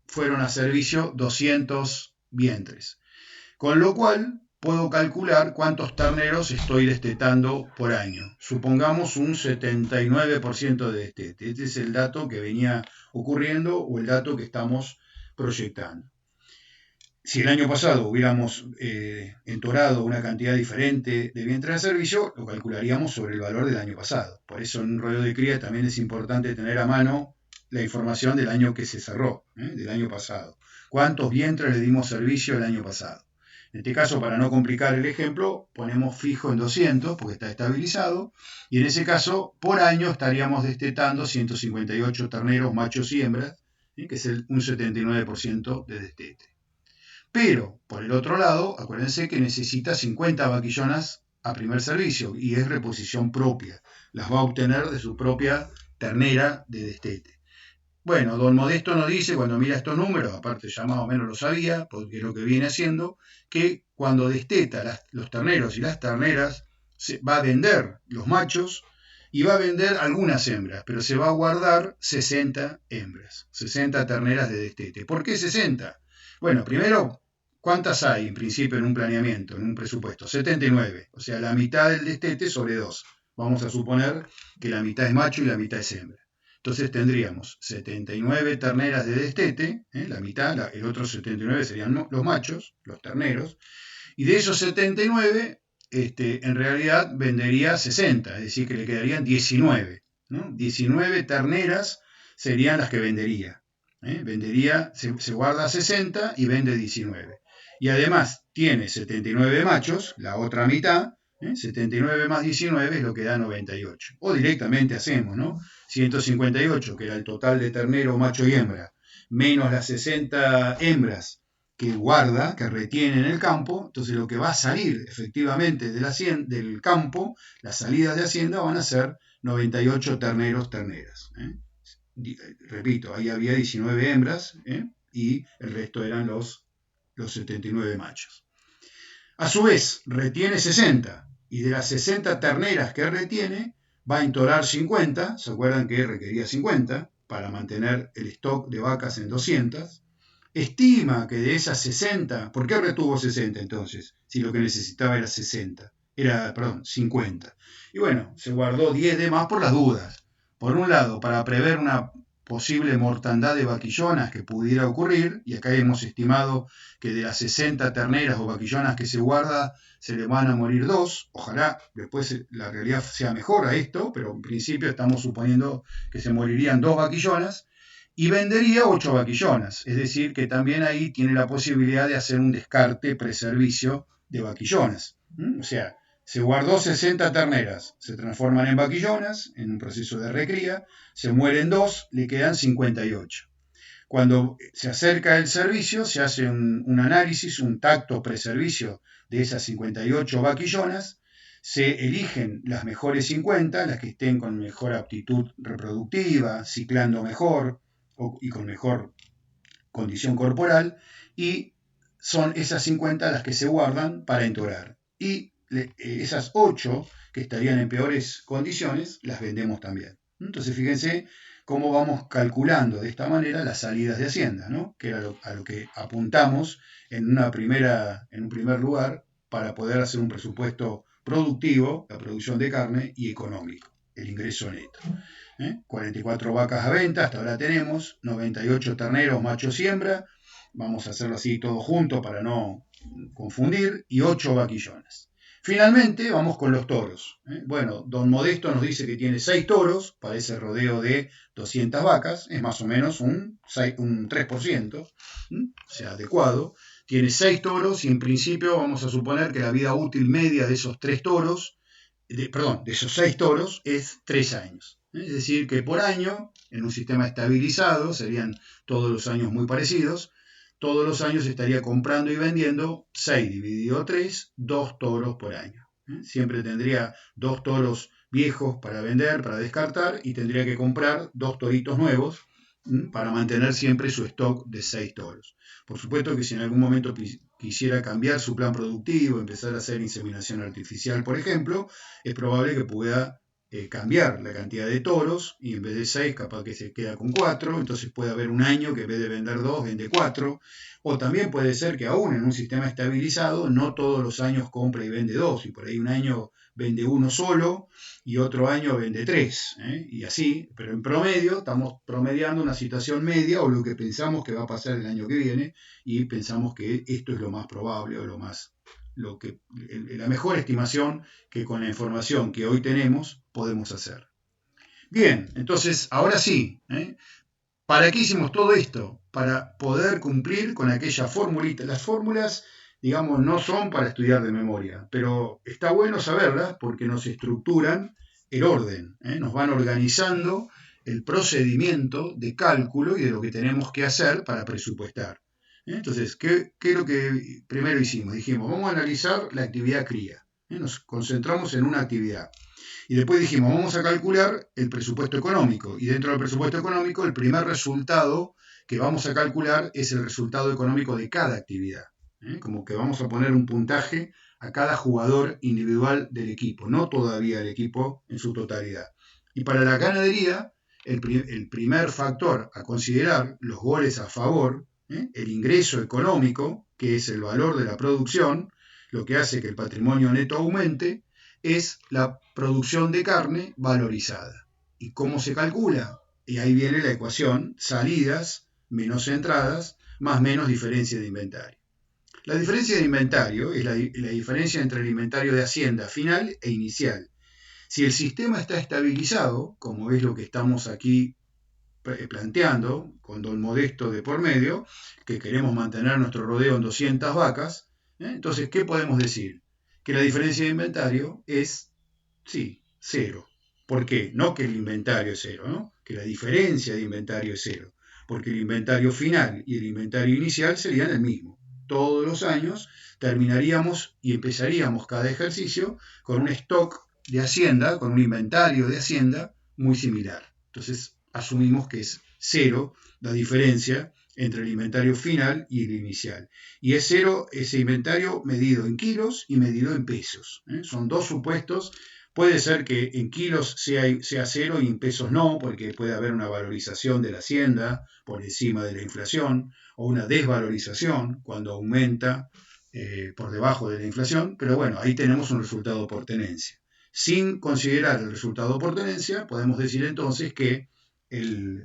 fueron a servicio 200 vientres, con lo cual puedo calcular cuántos terneros estoy destetando por año. Supongamos un 79% de destete. Este es el dato que venía ocurriendo o el dato que estamos proyectando. Si el año pasado hubiéramos entorado una cantidad diferente de vientres de servicio, lo calcularíamos sobre el valor del año pasado. Por eso en un rollo de cría también es importante tener a mano la información del año que se cerró, del año pasado. ¿Cuántos vientres le dimos servicio el año pasado? En este caso, para no complicar el ejemplo, ponemos fijo en 200 porque está estabilizado y en ese caso, por año estaríamos destetando 158 terneros machos y hembras, que es un 79% de destete. Pero, por el otro lado, acuérdense que necesita 50 vaquillonas a primer servicio y es reposición propia. Las va a obtener de su propia ternera de destete. Bueno, don Modesto nos dice, cuando mira estos números, aparte ya más o menos lo sabía, porque es lo que viene haciendo, que cuando desteta los terneros y las terneras, va a vender los machos y va a vender algunas hembras, pero se va a guardar 60 hembras, 60 terneras de destete. ¿Por qué 60? Bueno, primero, ¿cuántas hay en principio en un planeamiento, en un presupuesto? 79, o sea, la mitad del destete sobre 2. Vamos a suponer que la mitad es macho y la mitad es hembra. Entonces tendríamos 79 terneras de destete, la mitad, el otro 79 serían los machos, los terneros, y de esos 79, en realidad vendería 60, es decir, que le quedarían 19. ¿no? 19 terneras serían las que vendería. Se guarda 60 y vende 19. Y además tiene 79 machos, la otra mitad, 79 más 19 es lo que da 98. O directamente hacemos, ¿no? 158, que era el total de ternero, macho y hembra, menos las 60 hembras que guarda, que retiene en el campo. Entonces lo que va a salir efectivamente del campo, las salidas de Hacienda van a ser 98 terneros, terneras. Repito, ahí había 19 hembras y el resto eran los 79 machos. A su vez, retiene 60 y de las 60 terneras que retiene, va a entorar 50, ¿se acuerdan que requería 50 para mantener el stock de vacas en 200? Estima que de esas 60, ¿por qué retuvo 60 entonces? Si lo que necesitaba era 50. Y bueno, se guardó 10 de más por las dudas. Por un lado, para prever una posible mortandad de vaquillonas que pudiera ocurrir, y acá hemos estimado que de las 60 terneras o vaquillonas que se guarda, se le van a morir 2. Ojalá después la realidad sea mejor a esto, pero en principio estamos suponiendo que se morirían 2 vaquillonas, y vendería 8 vaquillonas, es decir, que también ahí tiene la posibilidad de hacer un descarte preservicio de vaquillonas. O sea, se guardó 60 terneras, se transforman en vaquillonas en un proceso de recría, se mueren 2, le quedan 58. Cuando se acerca el servicio, se hace un análisis, un tacto preservicio de esas 58 vaquillonas, se eligen las mejores 50, las que estén con mejor aptitud reproductiva, ciclando mejor y con mejor condición corporal, y son esas 50 las que se guardan para entorar. Y esas 8 que estarían en peores condiciones, las vendemos también. Entonces, fíjense cómo vamos calculando de esta manera las salidas de Hacienda, ¿no? Que era a lo que apuntamos en un primer lugar para poder hacer un presupuesto productivo, la producción de carne, y económico, el ingreso neto. 44 vacas a venta, hasta ahora tenemos 98 terneros machos siembra, vamos a hacerlo así todo junto para no confundir, y 8 vaquillonas. Finalmente vamos con los toros. Bueno, don Modesto nos dice que tiene 6 toros para ese rodeo de 200 vacas, es más o menos un 3%, o sea, adecuado. Tiene 6 toros y en principio vamos a suponer que la vida útil media de esos 3 toros, de esos 6 toros, es 3 años. Es decir, que por año, en un sistema estabilizado, serían todos los años muy parecidos, todos los años estaría comprando y vendiendo 6 dividido 3, 2 toros por año. Siempre tendría 2 toros viejos para vender, para descartar, y tendría que comprar 2 toritos nuevos para mantener siempre su stock de 6 toros. Por supuesto que si en algún momento quisiera cambiar su plan productivo, empezar a hacer inseminación artificial, por ejemplo, es probable que pueda cambiar la cantidad de toros y en vez de 6 capaz que se queda con 4, entonces puede haber un año que en vez de vender 2 vende 4, o también puede ser que aún en un sistema estabilizado no todos los años compra y vende 2, y por ahí un año vende 1 solo y otro año vende 3, y así, pero en promedio estamos promediando una situación media o lo que pensamos que va a pasar el año que viene, y pensamos que esto es lo más probable o la mejor estimación que con la información que hoy tenemos podemos hacer. Bien, entonces ahora sí, ¿para qué hicimos todo esto? Para poder cumplir con aquella formulita. Las fórmulas, digamos, no son para estudiar de memoria, pero está bueno saberlas porque nos estructuran el orden, nos van organizando el procedimiento de cálculo y de lo que tenemos que hacer para presupuestar. Entonces, ¿qué es lo que primero hicimos? Dijimos, vamos a analizar la actividad cría. Nos concentramos en una actividad. Y después dijimos, vamos a calcular el presupuesto económico. Y dentro del presupuesto económico, el primer resultado que vamos a calcular es el resultado económico de cada actividad. Como que vamos a poner un puntaje a cada jugador individual del equipo, no todavía el equipo en su totalidad. Y para la ganadería, el primer factor a considerar, los goles a favor, el ingreso económico, que es el valor de la producción, lo que hace que el patrimonio neto aumente, es la producción de carne valorizada. ¿Y cómo se calcula? Y ahí viene la ecuación, salidas menos entradas, más menos diferencia de inventario. La diferencia de inventario es la diferencia entre el inventario de Hacienda final e inicial. Si el sistema está estabilizado, como es lo que estamos aquí planteando, con don Modesto de por medio, que queremos mantener nuestro rodeo en 200 vacas, entonces, ¿qué podemos decir? Que la diferencia de inventario es, sí, 0. ¿Por qué? No que el inventario es 0, ¿no? Que la diferencia de inventario es 0, porque el inventario final y el inventario inicial serían el mismo. Todos los años terminaríamos y empezaríamos cada ejercicio con un stock de Hacienda, con un inventario de Hacienda muy similar. Entonces, asumimos que es 0 la diferencia entre el inventario final y el inicial. Y es 0 ese inventario medido en kilos y medido en pesos. Son dos supuestos Puede ser que en kilos sea cero y en pesos no, porque puede haber una valorización de la hacienda por encima de la inflación o una desvalorización cuando aumenta por debajo de la inflación, pero bueno, ahí tenemos un resultado por tenencia. Sin considerar el resultado por tenencia, podemos decir entonces que la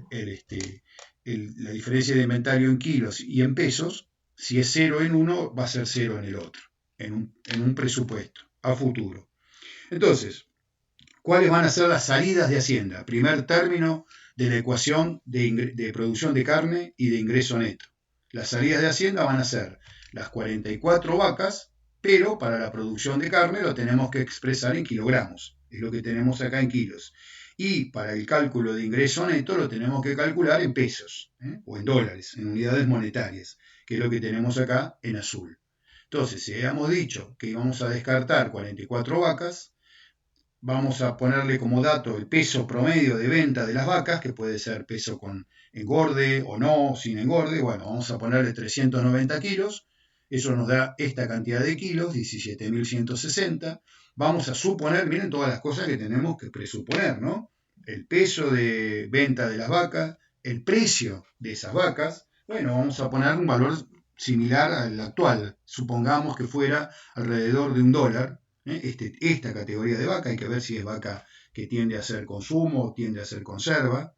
diferencia de inventario en kilos y en pesos, si es cero en uno, va a ser cero en el otro, en un presupuesto a futuro. Entonces, ¿cuáles van a ser las salidas de Hacienda? Primer término de la ecuación de producción de carne y de ingreso neto. Las salidas de Hacienda van a ser las 44 vacas, pero para la producción de carne lo tenemos que expresar en kilogramos, es lo que tenemos acá en kilos. Y para el cálculo de ingreso neto lo tenemos que calcular en pesos, o en dólares, en unidades monetarias, que es lo que tenemos acá en azul. Entonces, si habíamos dicho que íbamos a descartar 44 vacas, vamos a ponerle como dato el peso promedio de venta de las vacas, que puede ser peso con engorde o no, sin engorde. Bueno, vamos a ponerle 390 kilos. Eso nos da esta cantidad de kilos, 17.160. Vamos a suponer, miren todas las cosas que tenemos que presuponer, ¿no? El peso de venta de las vacas, el precio de esas vacas. Bueno, vamos a poner un valor similar al actual. Supongamos que fuera alrededor de $1. Esta categoría de vaca, hay que ver si es vaca que tiende a ser consumo o tiende a ser conserva.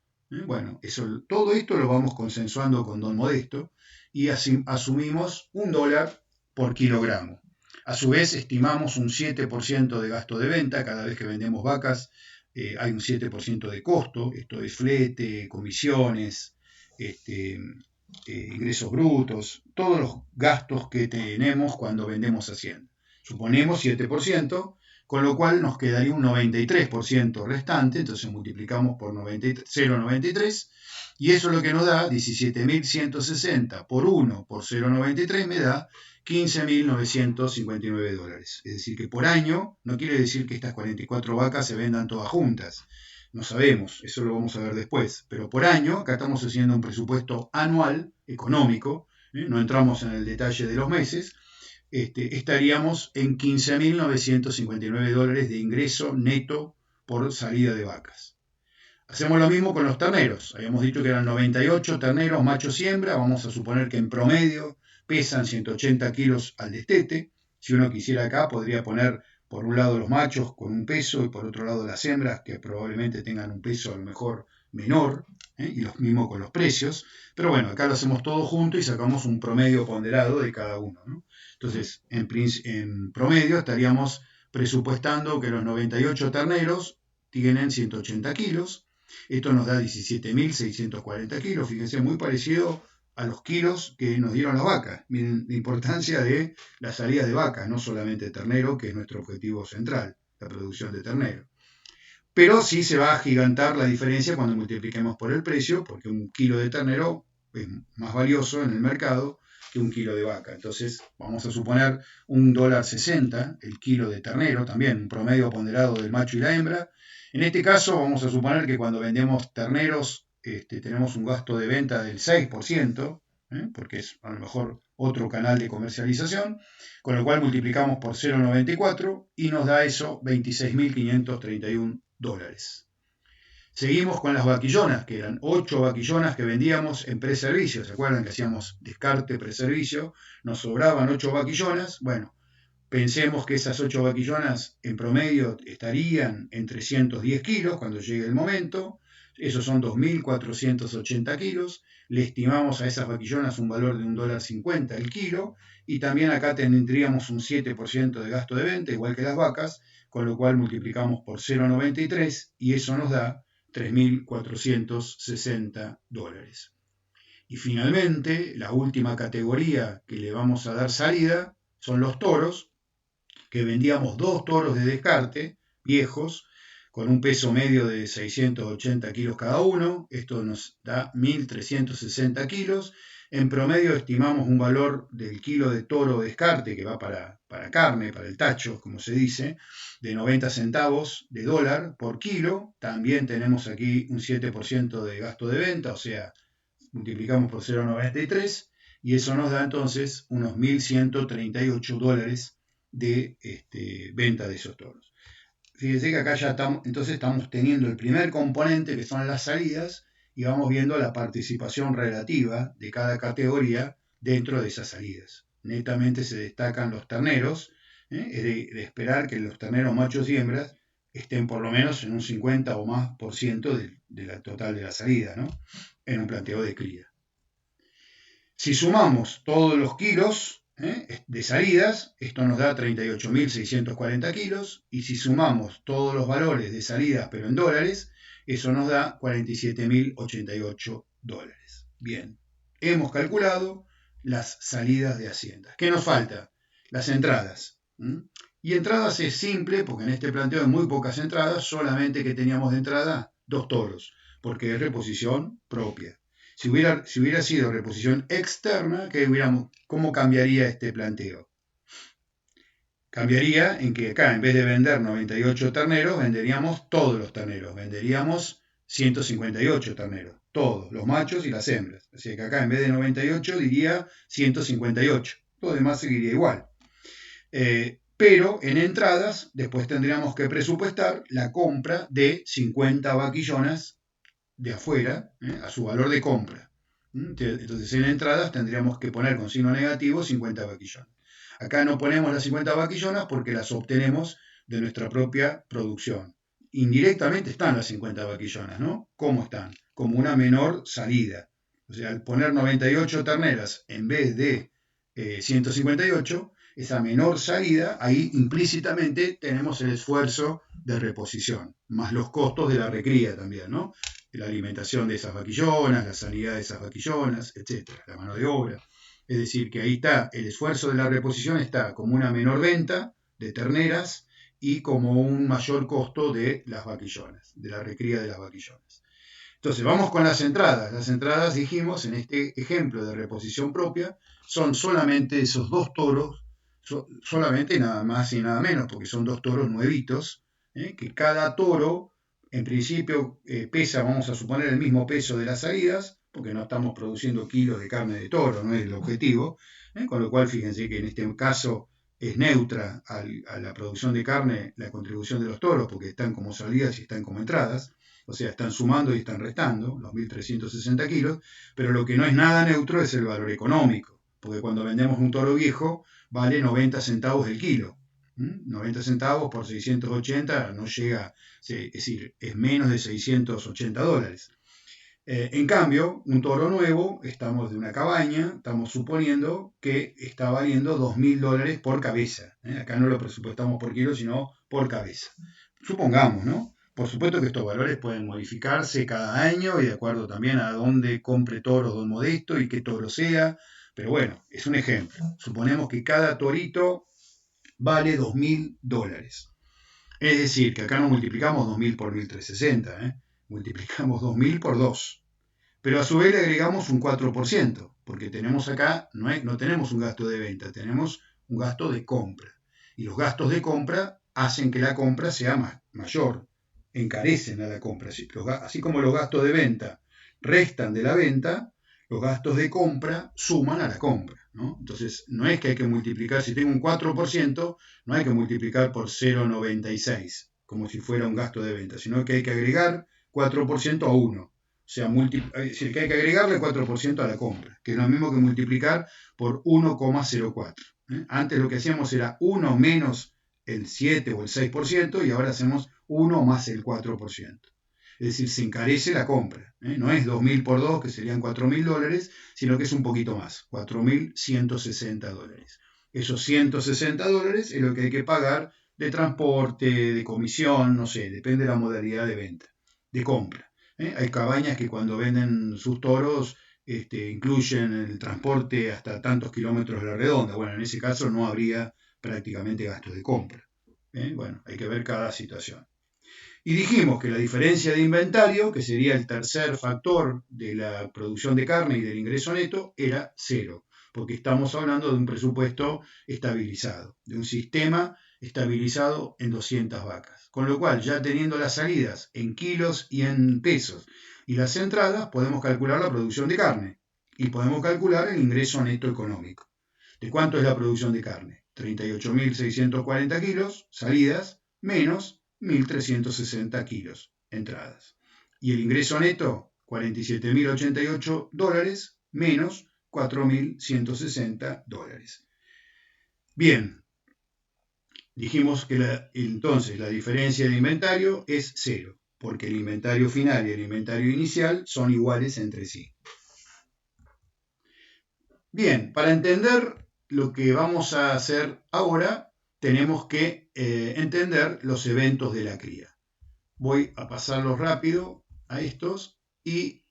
Bueno, todo esto lo vamos consensuando con don Modesto y asumimos $1 por kilogramo. A su vez, estimamos un 7% de gasto de venta. Cada vez que vendemos vacas hay un 7% de costo. Esto es flete, comisiones, ingresos brutos, todos los gastos que tenemos cuando vendemos Hacienda. Suponemos 7%, con lo cual nos quedaría un 93% restante, entonces multiplicamos por 0,93, y eso es lo que nos da 17.160 por 1 por 0,93 me da $15.959. Es decir, que por año, no quiere decir que estas 44 vacas se vendan todas juntas, no sabemos, eso lo vamos a ver después, pero por año, acá estamos haciendo un presupuesto anual económico, no entramos en el detalle de los meses, estaríamos en $15.959 de ingreso neto por salida de vacas. Hacemos lo mismo con los terneros. Habíamos dicho que eran 98 terneros machos y hembra. Vamos a suponer que en promedio pesan 180 kilos al destete. Si uno quisiera acá, podría poner por un lado los machos con un peso y por otro lado las hembras, que probablemente tengan un peso a lo mejor menor, y los mismos con los precios. Pero bueno, acá lo hacemos todo junto y sacamos un promedio ponderado de cada uno, ¿no? Entonces, en promedio estaríamos presupuestando que los 98 terneros tienen 180 kilos. Esto nos da 17.640 kilos. Fíjense, muy parecido a los kilos que nos dieron las vacas. Miren la importancia de las salidas de vacas, no solamente de ternero, que es nuestro objetivo central, la producción de ternero. Pero sí se va a agigantar la diferencia cuando multipliquemos por el precio, porque un kilo de ternero es más valioso en el mercado que un kilo de vaca. Entonces vamos a suponer $1.60 el kilo de ternero, también un promedio ponderado del macho y la hembra. En este caso vamos a suponer que cuando vendemos terneros tenemos un gasto de venta del 6%, porque es a lo mejor otro canal de comercialización, con lo cual multiplicamos por 0,94 y nos da eso $26.531. Seguimos con las vaquillonas, que eran 8 vaquillonas que vendíamos en preservicio. ¿Se acuerdan que hacíamos descarte preservicio? Nos sobraban 8 vaquillonas. Bueno, pensemos que esas 8 vaquillonas en promedio estarían en 310 kilos cuando llegue el momento. Esos son 2.480 kilos. Le estimamos a esas vaquillonas un valor de $1.50 el kilo. Y también acá tendríamos un 7% de gasto de venta, igual que las vacas, con lo cual multiplicamos por 0,93 y eso nos da $3.460. Y finalmente, la última categoría que le vamos a dar salida son los toros, que vendíamos 2 toros de descarte, viejos, con un peso medio de 680 kilos cada uno. Esto nos da 1.360 kilos. En promedio estimamos un valor del kilo de toro descarte, que va para carne, para el tacho, como se dice, de 90 centavos de dólar por kilo. También tenemos aquí un 7% de gasto de venta, o sea, multiplicamos por 0,93 y eso nos da entonces unos $1.138 de venta de esos toros. fíjense que acá ya estamos, entonces estamos teniendo el primer componente que son las salidas y vamos viendo la participación relativa de cada categoría dentro de esas salidas. Netamente se destacan los terneros, es de esperar que los terneros machos y hembras estén por lo menos en un 50 o más por ciento de la total de la salida, ¿no? En un planteo de cría. Si sumamos todos los kilos de salidas, esto nos da 38.640 kilos, y si sumamos todos los valores de salidas, pero en dólares, eso nos da 47.088 dólares. Bien, hemos calculado las salidas de Hacienda. ¿Qué nos falta? Las entradas. Y entradas es simple, porque en este planteo hay muy pocas entradas, solamente que teníamos de entrada 2 toros, porque es reposición propia. Si hubiera sido reposición externa, ¿cómo cambiaría este planteo? Cambiaría en que acá, en vez de vender 98 terneros, venderíamos todos los terneros. Venderíamos 158 terneros, todos, los machos y las hembras. Así que acá, en vez de 98, diría 158. Lo demás seguiría igual. Pero en entradas, después tendríamos que presupuestar la compra de 50 vaquillonas de afuera, a su valor de compra. Entonces en entradas tendríamos que poner con signo negativo 50 vaquillonas. Acá no ponemos las 50 vaquillonas porque las obtenemos de nuestra propia producción. Indirectamente están las 50 vaquillonas, ¿no? ¿Cómo están? Como una menor salida. O sea, al poner 98 terneras en vez de 158, esa menor salida, ahí implícitamente tenemos el esfuerzo de reposición, más los costos de la recría también, ¿no? La alimentación de esas vaquillonas, la sanidad de esas vaquillonas, etc., la mano de obra. Es decir, que ahí está, el esfuerzo de la reposición está como una menor venta de terneras y como un mayor costo de las vaquillonas, de la recría de las vaquillonas. Entonces, vamos con las entradas. Las entradas, dijimos, en este ejemplo de reposición propia, son solamente esos 2 toros, solamente nada más y nada menos, porque son 2 toros nuevitos, que cada toro, en principio, pesa, vamos a suponer, el mismo peso de las salidas, porque no estamos produciendo kilos de carne de toro, no es el objetivo, con lo cual fíjense que en este caso es neutra a la producción de carne la contribución de los toros, porque están como salidas y están como entradas. O sea, están sumando y están restando los 1.360 kilos, pero lo que no es nada neutro es el valor económico, porque cuando vendemos un toro viejo vale 90 centavos el kilo. 90 centavos por 680 no llega, es decir, es menos de 680 dólares. En cambio, un toro nuevo, estamos de una cabaña, estamos suponiendo que está valiendo 2.000 dólares por cabeza. Acá no lo presupuestamos por kilo, sino por cabeza. Supongamos, ¿no? Por supuesto que estos valores pueden modificarse cada año y de acuerdo también a dónde compre toros don Modesto y qué toro sea, pero bueno, es un ejemplo. Suponemos que cada torito vale 2.000 dólares. Es decir, que acá no multiplicamos 2.000 por 1.360, multiplicamos 2.000 por 2. Pero a su vez le agregamos un 4%, porque tenemos acá, no tenemos un gasto de venta, tenemos un gasto de compra. Y los gastos de compra hacen que la compra sea mayor, encarecen a la compra. Así como los gastos de venta restan de la venta, los gastos de compra suman a la compra, ¿no? Entonces, no es que hay que multiplicar, si tengo un 4%, no hay que multiplicar por 0,96, como si fuera un gasto de venta, sino que hay que agregar 4% a 1. O sea, es decir, que hay que agregarle 4% a la compra, que es lo mismo que multiplicar por 1,04. Antes lo que hacíamos era 1 menos el 7 o el 6% y ahora hacemos 1 más el 4%. Es decir, se encarece la compra. No es 2.000 por 2, que serían 4.000 dólares, sino que es un poquito más, 4.160 dólares. Esos 160 dólares es lo que hay que pagar de transporte, de comisión, no sé, depende de la modalidad de venta, de compra. Hay cabañas que cuando venden sus toros incluyen el transporte hasta tantos kilómetros a la redonda. Bueno, en ese caso no habría prácticamente gastos de compra. Bueno, hay que ver cada situación. Y dijimos que la diferencia de inventario, que sería el tercer factor de la producción de carne y del ingreso neto, era 0, porque estamos hablando de un presupuesto estabilizado, de un sistema estabilizado en 200 vacas. Con lo cual, ya teniendo las salidas en kilos y en pesos y las entradas, podemos calcular la producción de carne y podemos calcular el ingreso neto económico. ¿De cuánto es la producción de carne? 38.640 kilos, salidas, menos 1.360 kilos entradas. Y el ingreso neto, $47.088 menos $4.160. Bien, dijimos que entonces la diferencia de inventario es 0, porque el inventario final y el inventario inicial son iguales entre sí. Bien, para entender lo que vamos a hacer ahora, tenemos que entender los eventos de la cría. Voy a pasarlos rápido a estos y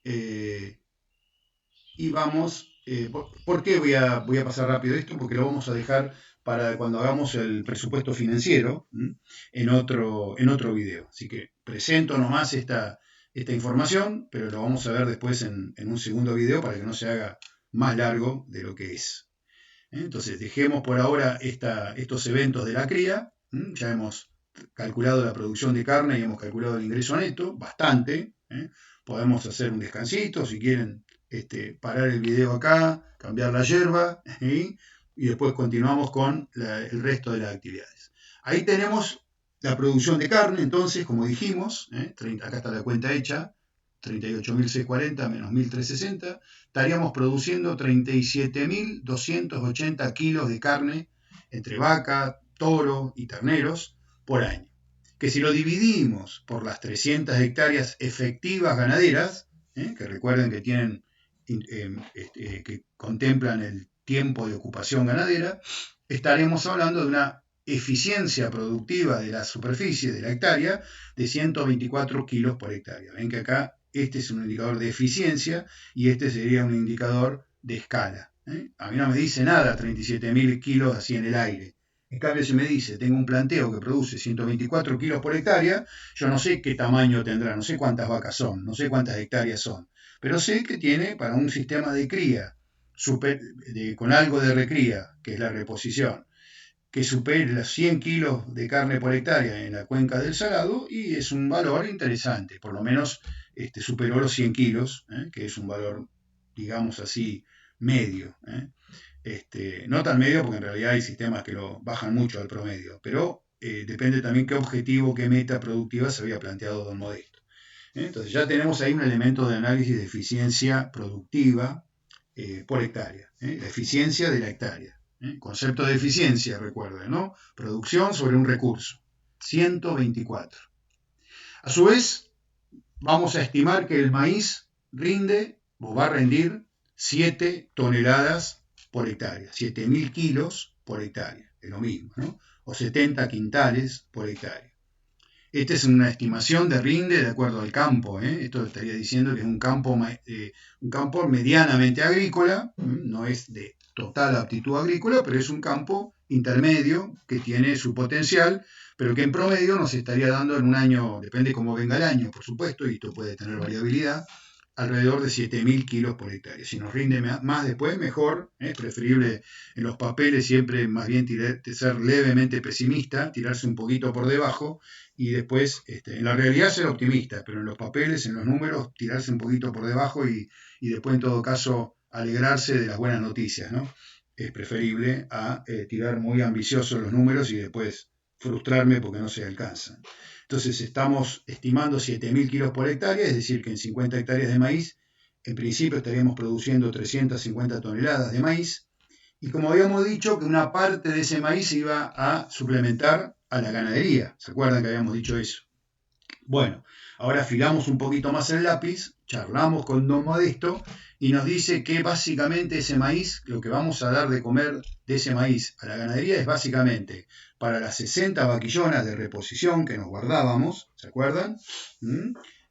vamos... ¿Por qué voy a pasar rápido esto? Porque lo vamos a dejar para cuando hagamos el presupuesto financiero en otro video. Así que presento nomás esta información, pero lo vamos a ver después en un segundo video para que no se haga más largo de lo que es. Entonces, dejemos por ahora estos eventos de la cría. Ya hemos calculado la producción de carne y hemos calculado el ingreso neto, bastante. Podemos hacer un descansito, si quieren parar el video acá, cambiar la yerba, y después continuamos con el resto de las actividades. Ahí tenemos la producción de carne, entonces, como dijimos, acá está la cuenta hecha, 38.640 menos 1.360, estaríamos produciendo 37.280 kilos de carne entre vaca, toro y terneros por año. Que si lo dividimos por las 300 hectáreas efectivas ganaderas, que recuerden que tienen que contemplan el tiempo de ocupación ganadera, estaremos hablando de una eficiencia productiva de la superficie de la hectárea de 124 kilos por hectárea. Ven que acá este es un indicador de eficiencia y este sería un indicador de escala. A mí no me dice nada 37.000 kilos así en el aire. En cambio, si me dice, tengo un planteo que produce 124 kilos por hectárea, yo no sé qué tamaño tendrá, no sé cuántas vacas son, no sé cuántas hectáreas son, pero sé que tiene para un sistema de cría con algo de recría, que es la reposición, que supere los 100 kilos de carne por hectárea en la cuenca del Salado, y es un valor interesante, por lo menos superó los 100 kilos, que es un valor, digamos así, medio. No tan medio, porque en realidad hay sistemas que lo bajan mucho al promedio, pero depende también qué objetivo, qué meta productiva se había planteado don Modesto. Entonces ya tenemos ahí un elemento de análisis de eficiencia productiva por hectárea, la eficiencia de la hectárea. Concepto de eficiencia, recuerden, ¿no? Producción sobre un recurso, 124. A su vez, vamos a estimar que el maíz rinde o va a rendir 7 toneladas por hectárea, 7.000 kilos por hectárea, es lo mismo, ¿no? O 70 quintales por hectárea. Esta es una estimación de rinde de acuerdo al campo. Esto estaría diciendo que es un campo medianamente agrícola, no es de total aptitud agrícola, pero es un campo intermedio que tiene su potencial, pero que en promedio nos estaría dando en un año, depende cómo venga el año, por supuesto, y esto puede tener variabilidad, alrededor de 7.000 kilos por hectárea. Si nos rinde más después, mejor. Es preferible en los papeles siempre más bien ser levemente pesimista, tirarse un poquito por debajo, y después, en la realidad ser optimista, pero en los papeles, en los números, tirarse un poquito por debajo y después en todo caso alegrarse de las buenas noticias, ¿no? Es preferible a tirar muy ambiciosos los números y después frustrarme porque no se alcanzan. Entonces estamos estimando 7.000 kilos por hectárea, es decir que en 50 hectáreas de maíz, en principio estaríamos produciendo 350 toneladas de maíz, y como habíamos dicho que una parte de ese maíz se iba a suplementar a la ganadería. ¿Se acuerdan que habíamos dicho eso? Bueno, ahora afilamos un poquito más el lápiz, charlamos con don Modesto y nos dice que básicamente ese maíz, lo que vamos a dar de comer de ese maíz a la ganadería es básicamente para las 60 vaquillonas de reposición que nos guardábamos, ¿se acuerdan?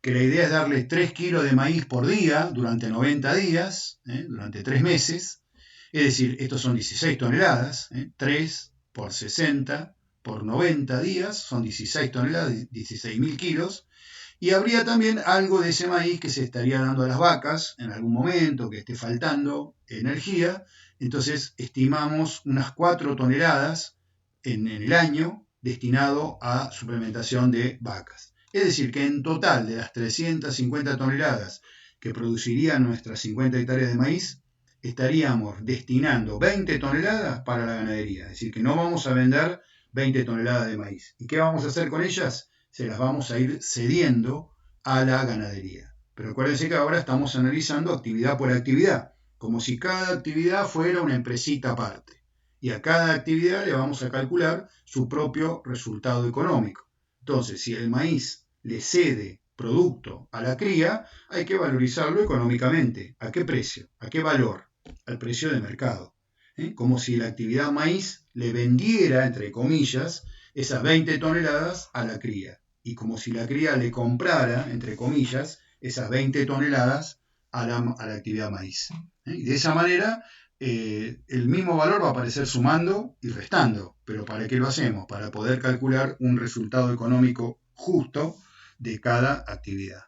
Que la idea es darle 3 kilos de maíz por día durante 90 días, durante 3 meses, es decir, estos son 16 toneladas, 3 por 60 por 90 días, son 16 toneladas, 16.000 kilos, y habría también algo de ese maíz que se estaría dando a las vacas en algún momento, que esté faltando energía, entonces estimamos unas 4 toneladas en el año destinado a suplementación de vacas. Es decir, que en total de las 350 toneladas que producirían nuestras 50 hectáreas de maíz, estaríamos destinando 20 toneladas para la ganadería, es decir, que no vamos a vender 20 toneladas de maíz. ¿Y qué vamos a hacer con ellas? se las vamos a ir cediendo a la ganadería. Pero acuérdense que ahora estamos analizando actividad por actividad, como si cada actividad fuera una empresita aparte. Y a cada actividad le vamos a calcular su propio resultado económico. Entonces, si el maíz le cede producto a la cría, hay que valorizarlo económicamente. ¿A qué precio? ¿A qué valor? Al precio de mercado. Como si la actividad maíz le vendiera, entre comillas, esas 20 toneladas a la cría. Y como si la cría le comprara, entre comillas, esas 20 toneladas a la actividad maíz. Y de esa manera, el mismo valor va a aparecer sumando y restando. ¿Pero para qué lo hacemos? Para poder calcular un resultado económico justo de cada actividad.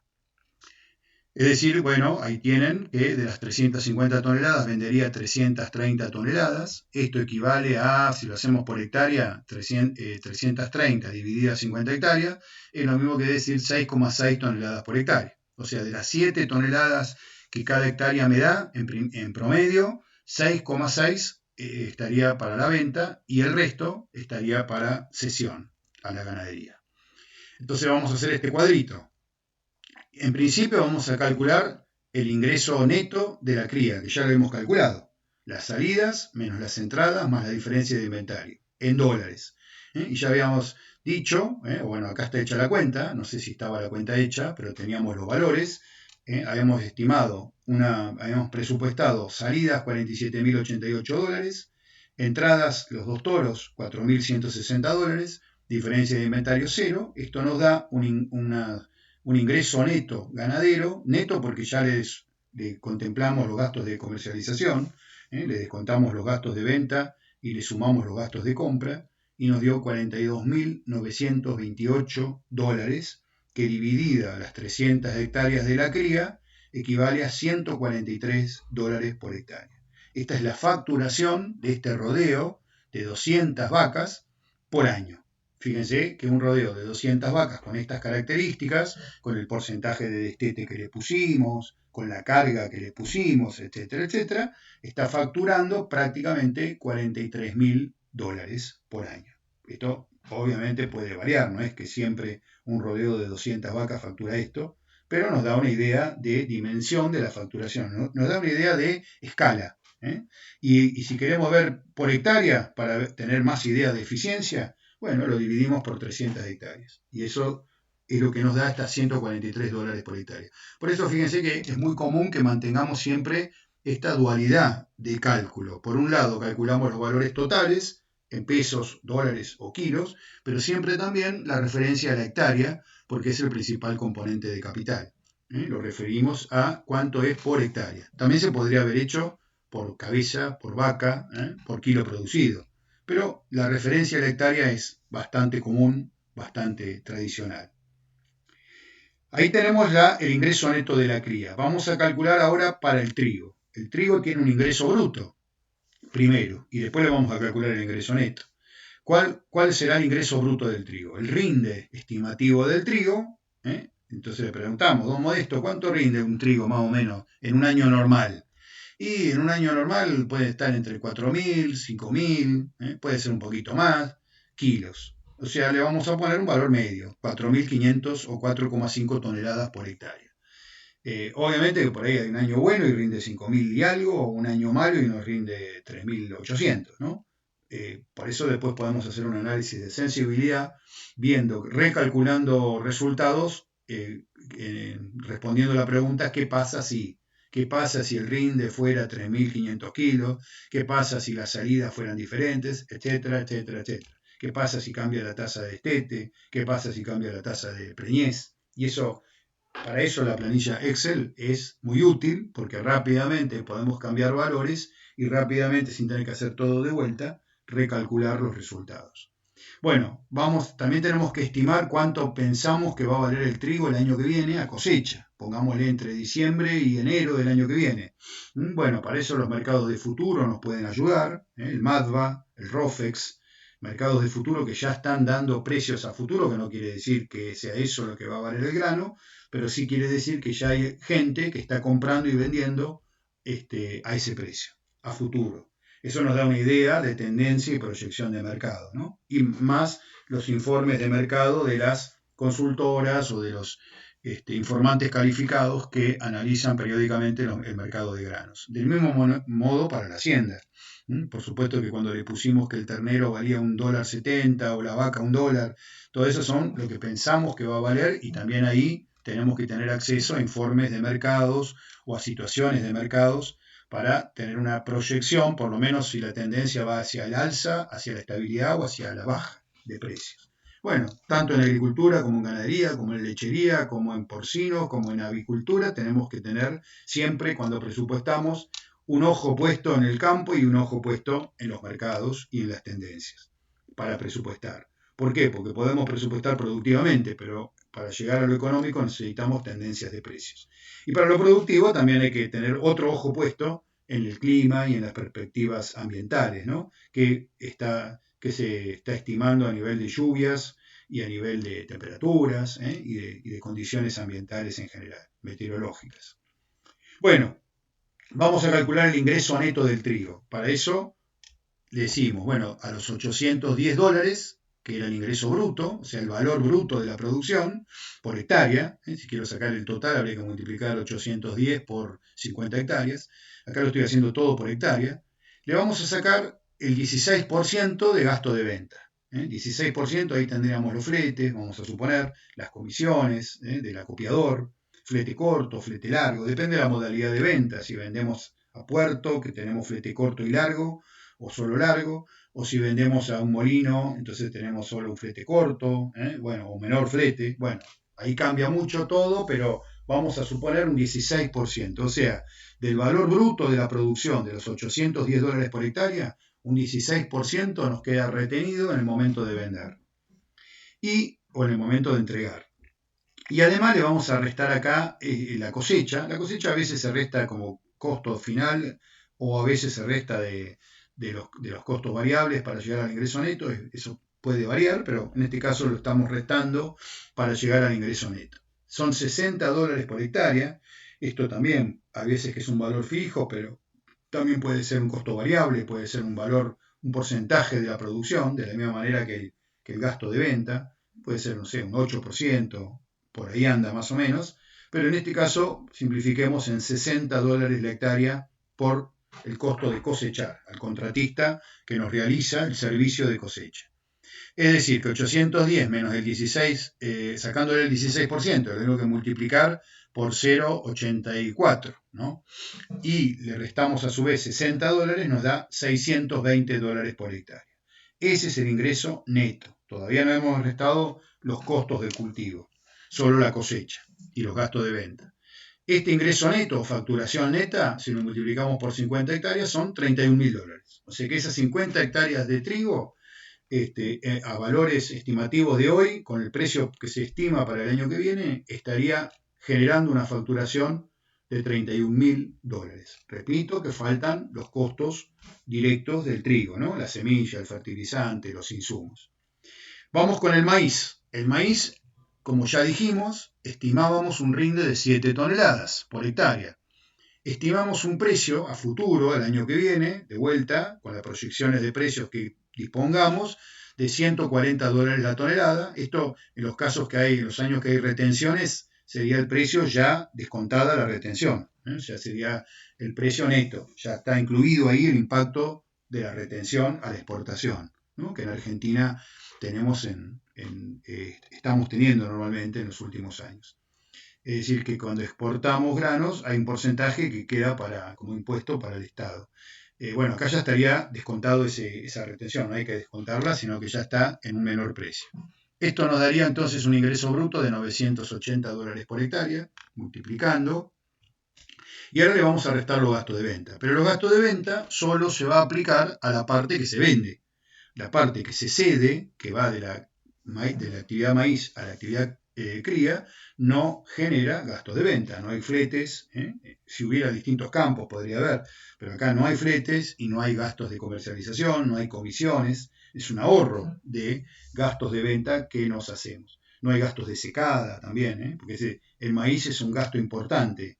Es decir, bueno, ahí tienen que de las 350 toneladas vendería 330 toneladas. Esto equivale a, si lo hacemos por hectárea, 330 dividida a 50 hectáreas, es lo mismo que decir 6,6 toneladas por hectárea. O sea, de las 7 toneladas que cada hectárea me da, en promedio, 6,6 estaría para la venta y el resto estaría para cesión a la ganadería. Entonces vamos a hacer este cuadrito. En principio vamos a calcular el ingreso neto de la cría, que ya lo hemos calculado. Las salidas menos las entradas más la diferencia de inventario, en dólares. Y ya habíamos dicho, bueno, acá está hecha la cuenta, no sé si estaba la cuenta hecha, pero teníamos los valores. Habíamos estimado, habíamos presupuestado salidas 47.088 dólares, entradas los dos toros 4.160 dólares, diferencia de inventario cero. Esto nos da un ingreso neto ganadero, neto porque ya le contemplamos los gastos de comercialización, le descontamos los gastos de venta y le sumamos los gastos de compra, y nos dio 42.928 dólares, que dividida las 300 hectáreas de la cría, equivale a 143 dólares por hectárea. Esta es la facturación de este rodeo de 200 vacas por año. Fíjense que un rodeo de 200 vacas con estas características, con el porcentaje de destete que le pusimos, con la carga que le pusimos, etcétera, etcétera, está facturando prácticamente 43.000 dólares por año. Esto obviamente puede variar, no es que siempre un rodeo de 200 vacas factura esto, pero nos da una idea de dimensión de la facturación, ¿no? Nos da una idea de escala. Y si queremos ver por hectárea, para tener más idea de eficiencia, bueno, lo dividimos por 300 hectáreas. Y eso es lo que nos da hasta 143 dólares por hectárea. Por eso fíjense que es muy común que mantengamos siempre esta dualidad de cálculo. Por un lado, calculamos los valores totales en pesos, dólares o kilos, pero siempre también la referencia a la hectárea, porque es el principal componente de capital. Lo referimos a cuánto es por hectárea. También se podría haber hecho por cabeza, por vaca, por kilo producido. Pero la referencia a la hectárea es bastante común, bastante tradicional. Ahí tenemos ya el ingreso neto de la cría. Vamos a calcular ahora para el trigo. El trigo tiene un ingreso bruto, primero, y después le vamos a calcular el ingreso neto. ¿Cuál será el ingreso bruto del trigo? El rinde estimativo del trigo. Entonces le preguntamos, don Modesto, ¿cuánto rinde un trigo más o menos en un año normal? Y en un año normal puede estar entre 4.000, 5.000, puede ser un poquito más, kilos. O sea, le vamos a poner un valor medio, 4.500 o 4,5 toneladas por hectárea. Obviamente que por ahí hay un año bueno y rinde 5.000 y algo, o un año malo y nos rinde 3.800, ¿no? Por eso después podemos hacer un análisis de sensibilidad, recalculando resultados, respondiendo la pregunta, ¿qué pasa si el rinde fuera 3.500 kilos? ¿Qué pasa si las salidas fueran diferentes? Etcétera, etcétera, etcétera. ¿Qué pasa si cambia la tasa de destete? ¿Qué pasa si cambia la tasa de preñez? Y eso, para eso la planilla Excel es muy útil, porque rápidamente podemos cambiar valores y rápidamente, sin tener que hacer todo de vuelta, recalcular los resultados. Bueno, también tenemos que estimar cuánto pensamos que va a valer el trigo el año que viene a cosecha. Pongámosle entre diciembre y enero del año que viene. Bueno, para eso los mercados de futuro nos pueden ayudar. El MATBA, el ROFEX, mercados de futuro que ya están dando precios a futuro, que no quiere decir que sea eso lo que va a valer el grano, pero sí quiere decir que ya hay gente que está comprando y vendiendo a ese precio, a futuro. Eso nos da una idea de tendencia y proyección de mercado, ¿no? Y más los informes de mercado de las consultoras o de los informantes calificados que analizan periódicamente el mercado de granos. Del mismo modo para la hacienda. Por supuesto que cuando le pusimos que el ternero valía $1.70 o la vaca $1, todo eso son lo que pensamos que va a valer, y también ahí tenemos que tener acceso a informes de mercados o a situaciones de mercados para tener una proyección, por lo menos si la tendencia va hacia el alza, hacia la estabilidad o hacia la baja de precios. Bueno, tanto en agricultura como en ganadería, como en lechería, como en porcino, como en avicultura, tenemos que tener siempre, cuando presupuestamos, un ojo puesto en el campo y un ojo puesto en los mercados y en las tendencias para presupuestar. ¿Por qué? Porque podemos presupuestar productivamente, pero para llegar a lo económico necesitamos tendencias de precios. Y para lo productivo también hay que tener otro ojo puesto en el clima y en las perspectivas ambientales, ¿no? que se está estimando a nivel de lluvias y a nivel de temperaturas y de condiciones ambientales en general, meteorológicas. Bueno, vamos a calcular el ingreso neto del trigo. Para eso decimos, bueno, a los $810, que era el ingreso bruto, o sea, el valor bruto de la producción por hectárea. Si quiero sacar el total, habría que multiplicar 810 por 50 hectáreas. Acá lo estoy haciendo todo por hectárea. Le vamos a sacar el 16% de gasto de venta. 16%, ahí tendríamos los fletes, vamos a suponer, las comisiones del acopiador, flete corto, flete largo, depende de la modalidad de venta. Si vendemos a puerto, que tenemos flete corto y largo, o solo largo, o si vendemos a un molino, entonces tenemos solo un flete corto, o menor flete. Bueno, ahí cambia mucho todo, pero vamos a suponer un 16%, o sea, del valor bruto de la producción de los $810 por hectárea, un 16% nos queda retenido en el momento de vender o en el momento de entregar. Y además le vamos a restar acá la cosecha. La cosecha a veces se resta como costo final o a veces se resta de los costos variables para llegar al ingreso neto. Eso puede variar, pero en este caso lo estamos restando para llegar al ingreso neto. Son $60 por hectárea. Esto también a veces que es un valor fijo, pero también puede ser un costo variable, puede ser un porcentaje de la producción, de la misma manera que el gasto de venta. Puede ser, no sé, un 8%, por ahí anda más o menos, pero en este caso simplifiquemos en $60 la hectárea por el costo de cosechar al contratista que nos realiza el servicio de cosecha. Es decir, que 810 menos el 16, sacándole el 16%, lo tengo que multiplicar por 0,84, ¿no? Y le restamos a su vez $60, nos da $620 por hectárea. Ese es el ingreso neto. Todavía no hemos restado los costos del cultivo, solo la cosecha y los gastos de venta. Este ingreso neto o facturación neta, si lo multiplicamos por 50 hectáreas, son $31.000. O sea que esas 50 hectáreas de trigo, a valores estimativos de hoy, con el precio que se estima para el año que viene, estaría generando una facturación de $31.000. Repito que faltan los costos directos del trigo, ¿no? La semilla, el fertilizante, los insumos. Vamos con el maíz. El maíz, como ya dijimos, estimábamos un rinde de 7 toneladas por hectárea. Estimamos un precio a futuro, el año que viene, de vuelta, con las proyecciones de precios que dispongamos, de $140 la tonelada. Esto, en los casos que hay, en los años que hay retenciones, sería el precio ya descontada la retención. Ya sería el precio neto. Ya está incluido ahí el impacto de la retención a la exportación, ¿no? Que en Argentina estamos teniendo normalmente en los últimos años. Es decir, que cuando exportamos granos hay un porcentaje que queda como impuesto para el Estado. Bueno, acá ya estaría descontado esa retención, no hay que descontarla, sino que ya está en un menor precio. Esto nos daría entonces un ingreso bruto de $980 por hectárea, multiplicando. Y ahora le vamos a restar los gastos de venta. Pero los gastos de venta solo se va a aplicar a la parte que se vende. La parte que se cede, que va de la actividad maíz a la actividad cría, no genera gastos de venta, no hay fletes. Si hubiera distintos campos podría haber, pero acá no hay fletes y no hay gastos de comercialización, no hay comisiones, es un ahorro de gastos de venta que nos hacemos. No hay gastos de secada también, porque el maíz es un gasto importante.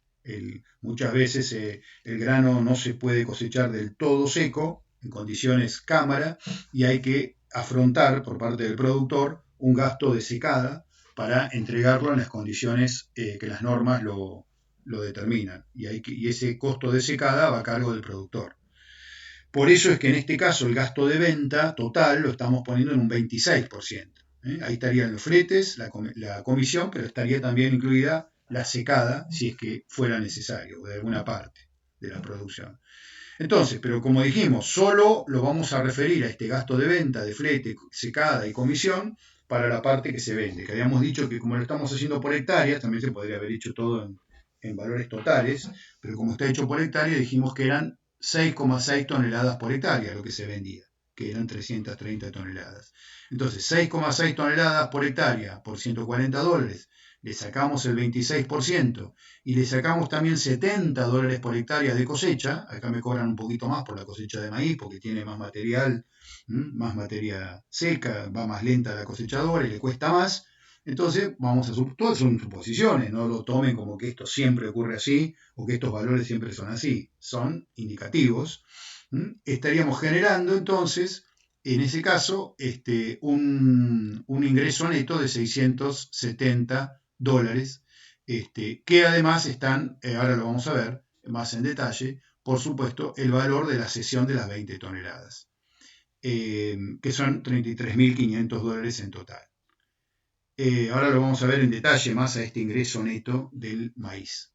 Muchas veces el grano no se puede cosechar del todo seco, en condiciones cámara, y hay que afrontar por parte del productor un gasto de secada para entregarlo en las condiciones que las normas lo determinan. Y ese costo de secada va a cargo del productor. Por eso es que en este caso el gasto de venta total lo estamos poniendo en un 26%. Ahí estarían los fletes, la comisión, pero estaría también incluida la secada, si es que fuera necesario, de alguna parte de la producción. Entonces, pero como dijimos, solo lo vamos a referir a este gasto de venta, de flete, secada y comisión para la parte que se vende. Que habíamos dicho que como lo estamos haciendo por hectáreas, también se podría haber hecho todo en valores totales, pero como está hecho por hectárea, dijimos que eran 6,6 toneladas por hectárea lo que se vendía, que eran 330 toneladas. Entonces, 6,6 toneladas por hectárea por $140, le sacamos el 26% y le sacamos también $70 por hectárea de cosecha. Acá me cobran un poquito más por la cosecha de maíz porque tiene más material, más materia seca, va más lenta la cosechadora y le cuesta más. Entonces, todas son suposiciones, no lo tomen como que esto siempre ocurre así o que estos valores siempre son así, son indicativos. Estaríamos generando entonces, en ese caso, un ingreso neto de $670, que además están, ahora lo vamos a ver más en detalle, por supuesto, el valor de la cesión de las 20 toneladas, que son $33.500 en total. Ahora lo vamos a ver en detalle más a este ingreso neto del maíz.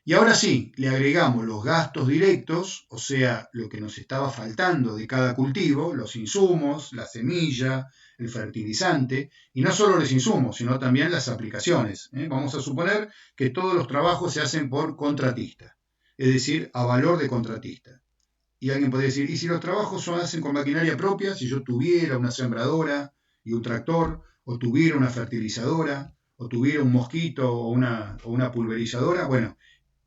Y ahora sí, le agregamos los gastos directos, o sea, lo que nos estaba faltando de cada cultivo, los insumos, la semilla, el fertilizante, y no solo los insumos, sino también las aplicaciones. Vamos a suponer que todos los trabajos se hacen por contratista, es decir, a valor de contratista. Y alguien podría decir, ¿y si los trabajos se hacen con maquinaria propia? Si yo tuviera una sembradora y un tractor, o tuviera una fertilizadora, o tuviera un mosquito o una pulverizadora, bueno,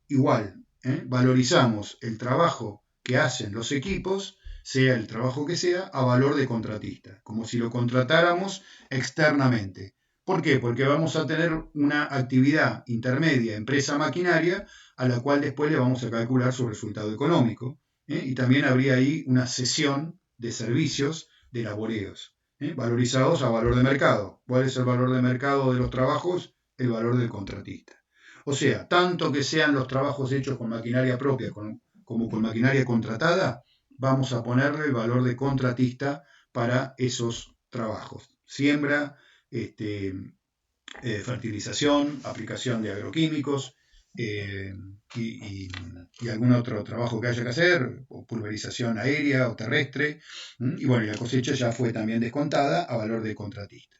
igual, valorizamos el trabajo que hacen los equipos, sea el trabajo que sea, a valor de contratista, como si lo contratáramos externamente. ¿Por qué? Porque vamos a tener una actividad intermedia, empresa maquinaria, a la cual después le vamos a calcular su resultado económico. Y también habría ahí una cesión de servicios de laboreos, valorizados a valor de mercado. ¿Cuál es el valor de mercado de los trabajos? El valor del contratista. O sea, tanto que sean los trabajos hechos con maquinaria propia como con maquinaria contratada, vamos a ponerle el valor de contratista para esos trabajos. Siembra, fertilización, aplicación de agroquímicos y algún otro trabajo que haya que hacer, o pulverización aérea o terrestre. Y bueno, y la cosecha ya fue también descontada a valor de contratista.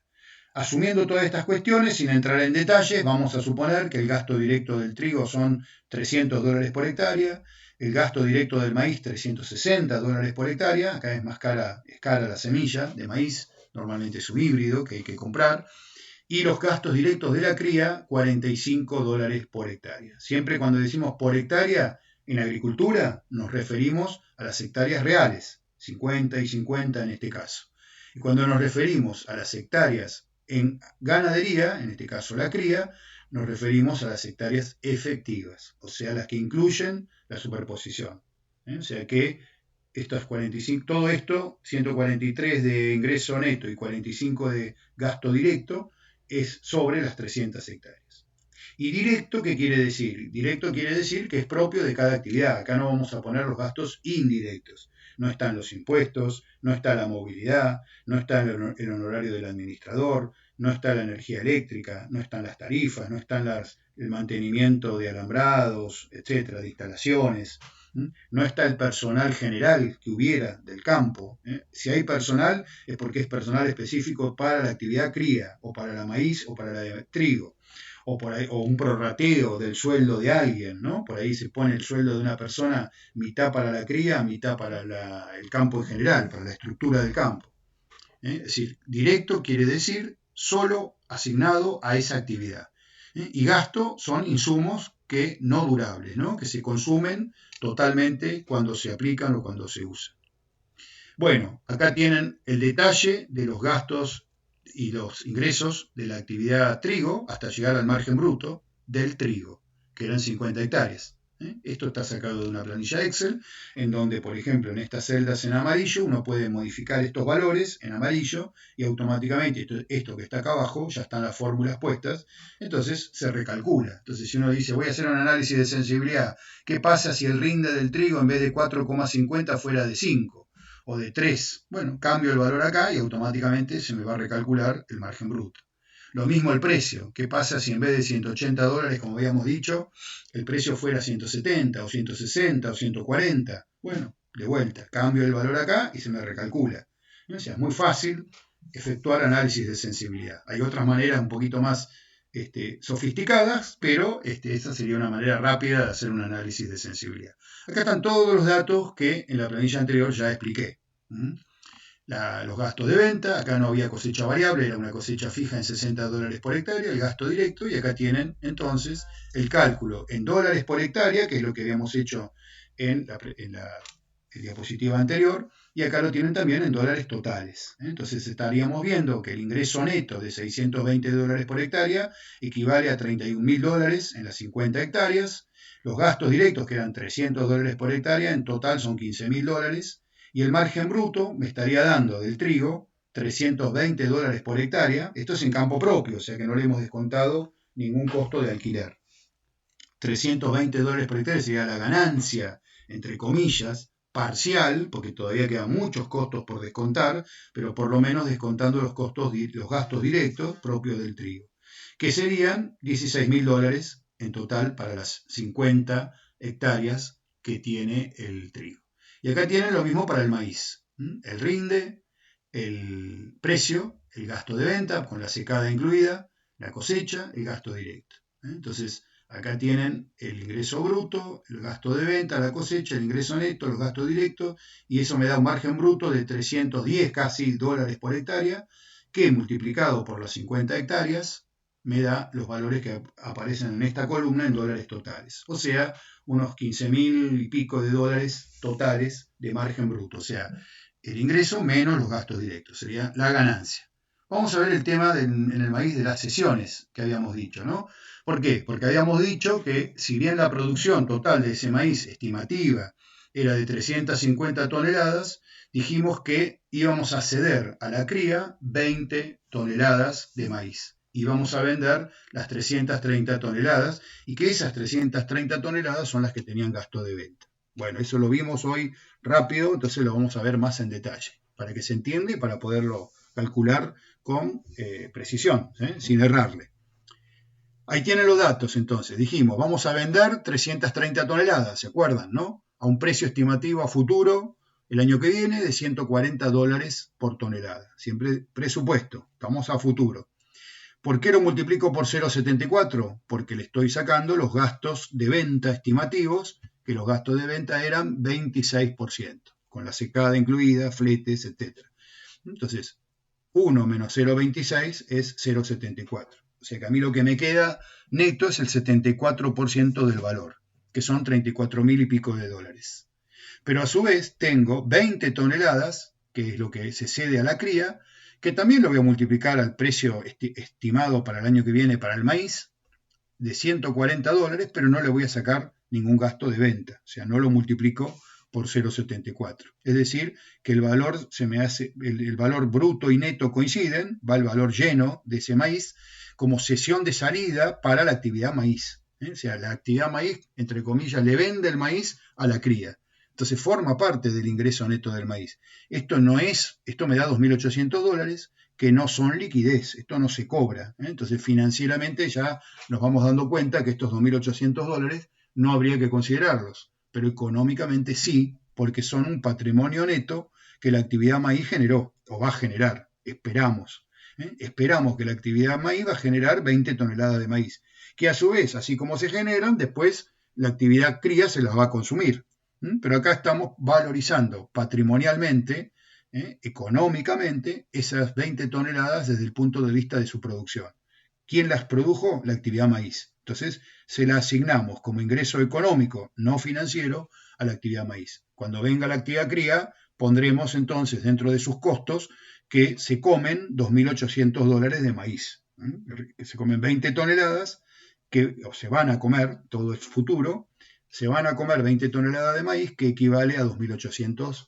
Asumiendo todas estas cuestiones, sin entrar en detalles, vamos a suponer que el gasto directo del trigo son $300 por hectárea, el gasto directo del maíz $360 por hectárea, acá es cara la semilla de maíz, normalmente es un híbrido que hay que comprar, y los gastos directos de la cría, $45 por hectárea. Siempre cuando decimos por hectárea, en agricultura nos referimos a las hectáreas reales, 50 y 50 en este caso. Y cuando nos referimos a las hectáreas en ganadería, en este caso la cría, nos referimos a las hectáreas efectivas, o sea, las que incluyen la superposición. O sea que estos 45, todo esto, 143 de ingreso neto y 45 de gasto directo, es sobre las 300 hectáreas. ¿Y directo qué quiere decir? Directo quiere decir que es propio de cada actividad. Acá no vamos a poner los gastos indirectos. No están los impuestos, no está la movilidad, no está el honorario del administrador, no está la energía eléctrica, no están las tarifas, no están el mantenimiento de alambrados, etcétera, de instalaciones. No está el personal general que hubiera del campo. Si hay personal es porque es personal específico para la actividad cría, o para la maíz, o para la de trigo, o un prorrateo del sueldo de alguien, ¿no? Por ahí se pone el sueldo de una persona mitad para la cría, mitad para el campo en general, para la estructura del campo. Es decir, directo quiere decir solo asignado a esa actividad. Y gasto son insumos que no durables, ¿no? Que se consumen totalmente cuando se aplican o cuando se usan. Bueno, acá tienen el detalle de los gastos y los ingresos de la actividad trigo hasta llegar al margen bruto del trigo, que eran 50 hectáreas. Esto está sacado de una planilla Excel, en donde, por ejemplo, en estas celdas en amarillo, uno puede modificar estos valores en amarillo y automáticamente esto que está acá abajo ya están las fórmulas puestas, entonces se recalcula. Entonces, si uno dice, voy a hacer un análisis de sensibilidad, ¿qué pasa si el rinde del trigo en vez de 4,50 fuera de 5 o de 3? Bueno, cambio el valor acá y automáticamente se me va a recalcular el margen bruto. Lo mismo el precio. ¿Qué pasa si en vez de $180, como habíamos dicho, el precio fuera 170 o 160 o 140? Bueno, de vuelta, cambio el valor acá y se me recalcula. O sea, es muy fácil efectuar análisis de sensibilidad. Hay otras maneras un poquito más sofisticadas, pero esta sería una manera rápida de hacer un análisis de sensibilidad. Acá están todos los datos que en la planilla anterior ya expliqué. Los gastos de venta, acá no había cosecha variable, era una cosecha fija en $60 por hectárea, el gasto directo, y acá tienen entonces el cálculo en dólares por hectárea, que es lo que habíamos hecho en la diapositiva anterior, y acá lo tienen también en dólares totales. Entonces estaríamos viendo que el ingreso neto de $620 por hectárea equivale a $31.000 en las 50 hectáreas, los gastos directos, que eran $300 por hectárea, en total son $15.000, y el margen bruto me estaría dando del trigo $320 por hectárea. Esto es en campo propio, o sea que no le hemos descontado ningún costo de alquiler. $320 por hectárea sería la ganancia, entre comillas, parcial, porque todavía quedan muchos costos por descontar, pero por lo menos descontando los gastos directos propios del trigo, que serían $16.000 en total para las 50 hectáreas que tiene el trigo. Y acá tienen lo mismo para el maíz. El rinde, el precio, el gasto de venta, con la secada incluida, la cosecha, el gasto directo. Entonces, acá tienen el ingreso bruto, el gasto de venta, la cosecha, el ingreso neto, los gastos directos, y eso me da un margen bruto de 310 casi dólares por hectárea, que multiplicado por las 50 hectáreas, me da los valores que aparecen en esta columna en dólares totales. O sea, unos 15.000 y pico de dólares totales de margen bruto. O sea, el ingreso menos los gastos directos. Sería la ganancia. Vamos a ver el tema en el maíz de las sesiones que habíamos dicho, ¿no? ¿Por qué? Porque habíamos dicho que si bien la producción total de ese maíz estimativa era de 350 toneladas, dijimos que íbamos a ceder a la cría 20 toneladas de maíz. Y vamos a vender las 330 toneladas y que esas 330 toneladas son las que tenían gasto de venta. Bueno, eso lo vimos hoy rápido, entonces lo vamos a ver más en detalle, para que se entienda y para poderlo calcular con precisión, sin errarle. Ahí tienen los datos entonces. Dijimos, vamos a vender 330 toneladas, ¿se acuerdan, no? A un precio estimativo a futuro el año que viene de $140 por tonelada. Siempre presupuesto, estamos a futuro. ¿Por qué lo multiplico por 0,74? Porque le estoy sacando los gastos de venta estimativos, que los gastos de venta eran 26%, con la secada incluida, fletes, etc. Entonces, 1 menos 0,26 es 0,74. O sea que a mí lo que me queda neto es el 74% del valor, que son 34.000 y pico de dólares. Pero a su vez tengo 20 toneladas, que es lo que se cede a la cría, que también lo voy a multiplicar al precio estimado para el año que viene para el maíz, de $140, pero no le voy a sacar ningún gasto de venta, o sea, no lo multiplico por 0,74. Es decir, que el valor el valor bruto y neto coinciden, va el valor lleno de ese maíz como cesión de salida para la actividad maíz. O sea, la actividad maíz, entre comillas, le vende el maíz a la cría. Entonces forma parte del ingreso neto del maíz. Esto me da $2.800 que no son liquidez, esto no se cobra. Entonces financieramente ya nos vamos dando cuenta que estos $2.800 no habría que considerarlos, pero económicamente sí, porque son un patrimonio neto que la actividad maíz generó o va a generar, esperamos. Esperamos que la actividad maíz va a generar 20 toneladas de maíz, que a su vez, así como se generan, después la actividad cría se las va a consumir. Pero acá estamos valorizando patrimonialmente, económicamente, esas 20 toneladas desde el punto de vista de su producción. ¿Quién las produjo? La actividad maíz. Entonces, se la asignamos como ingreso económico, no financiero, a la actividad maíz. Cuando venga la actividad cría, pondremos entonces dentro de sus costos que se comen $2.800 de maíz. Que se comen 20 toneladas, o se van a comer, todo es futuro, se van a comer 20 toneladas de maíz, que equivale a $2.800.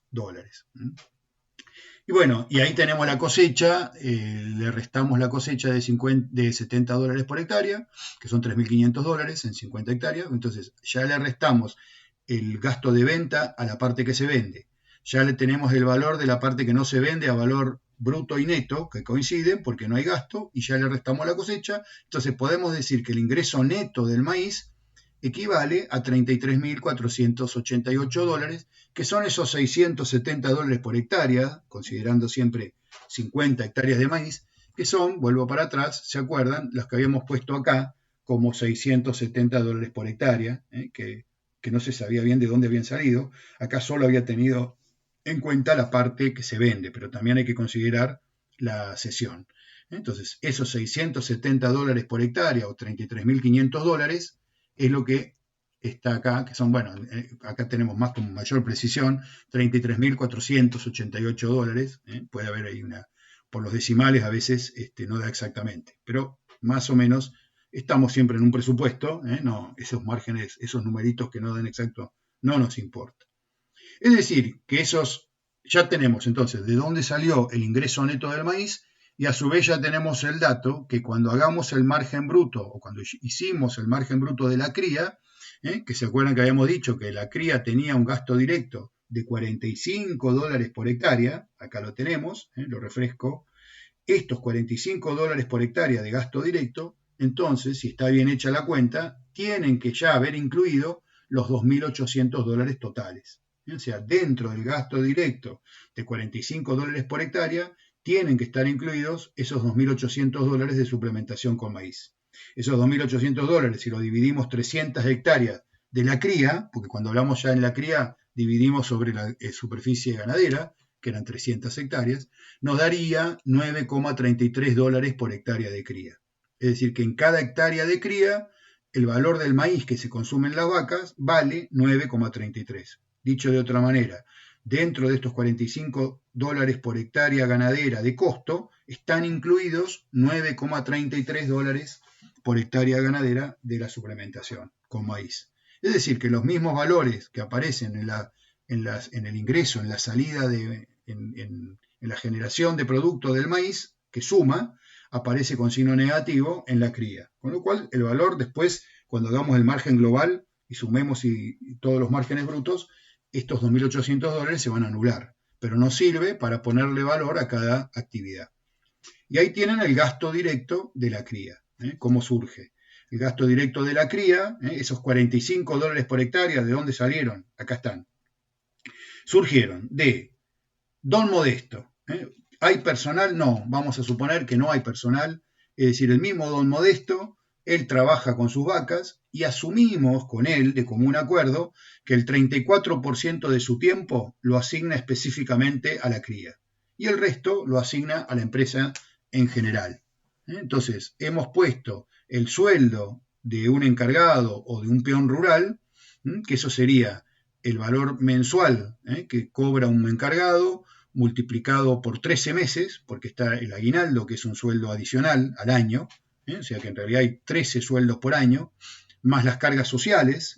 Y bueno, y ahí tenemos la cosecha, le restamos la cosecha de $70 por hectárea, que son $3.500 en 50 hectáreas, entonces ya le restamos el gasto de venta a la parte que se vende, ya le tenemos el valor de la parte que no se vende a valor bruto y neto, que coinciden porque no hay gasto, y ya le restamos la cosecha, entonces podemos decir que el ingreso neto del maíz equivale a $33.488, que son esos $670 por hectárea, considerando siempre 50 hectáreas de maíz, que son, vuelvo para atrás, ¿se acuerdan? Los que habíamos puesto acá como $670 por hectárea, que no se sabía bien de dónde habían salido. Acá solo había tenido en cuenta la parte que se vende, pero también hay que considerar la cesión. Entonces, esos $670 por hectárea o $33.500 es lo que está acá, que son, bueno, acá tenemos más con mayor precisión, $33.488. Puede haber ahí por los decimales a veces no da exactamente, pero más o menos estamos siempre en un presupuesto, no, esos márgenes, esos numeritos que no dan exacto, no nos importa. Es decir, que ya tenemos entonces de dónde salió el ingreso neto del maíz, y a su vez ya tenemos el dato que cuando hagamos el margen bruto o cuando hicimos el margen bruto de la cría, que se acuerdan que habíamos dicho que la cría tenía un gasto directo de $45 por hectárea, acá lo tenemos, lo refresco, estos $45 por hectárea de gasto directo, entonces, si está bien hecha la cuenta, tienen que ya haber incluido los $2.800 totales. O sea, dentro del gasto directo de $45 por hectárea, tienen que estar incluidos esos $2.800 de suplementación con maíz. Esos $2.800, si lo dividimos 300 hectáreas de la cría, porque cuando hablamos ya en la cría, dividimos sobre la superficie ganadera, que eran 300 hectáreas, nos daría $9,33 por hectárea de cría. Es decir, que en cada hectárea de cría, el valor del maíz que se consume en las vacas vale 9,33. Dicho de otra manera, dentro de estos $45 por hectárea ganadera de costo, están incluidos $9,33 por hectárea ganadera de la suplementación con maíz. Es decir, que los mismos valores que aparecen en el ingreso, en la salida, en la generación de producto del maíz, que suma, aparece con signo negativo en la cría. Con lo cual, el valor después, cuando hagamos el margen global y sumemos todos los márgenes brutos, estos $2.800 se van a anular, pero nos sirve para ponerle valor a cada actividad. Y ahí tienen el gasto directo de la cría, cómo surge. El gasto directo de la cría, esos $45 por hectárea, ¿de dónde salieron? Acá están. Surgieron de Don Modesto. ¿Hay personal? No, vamos a suponer que no hay personal. Es decir, el mismo Don Modesto, él trabaja con sus vacas y asumimos con él, de común acuerdo, que el 34% de su tiempo lo asigna específicamente a la cría y el resto lo asigna a la empresa en general. Entonces, hemos puesto el sueldo de un encargado o de un peón rural, que eso sería el valor mensual que cobra un encargado, multiplicado por 13 meses, porque está el aguinaldo, que es un sueldo adicional al año, o sea que en realidad hay 13 sueldos por año, más las cargas sociales,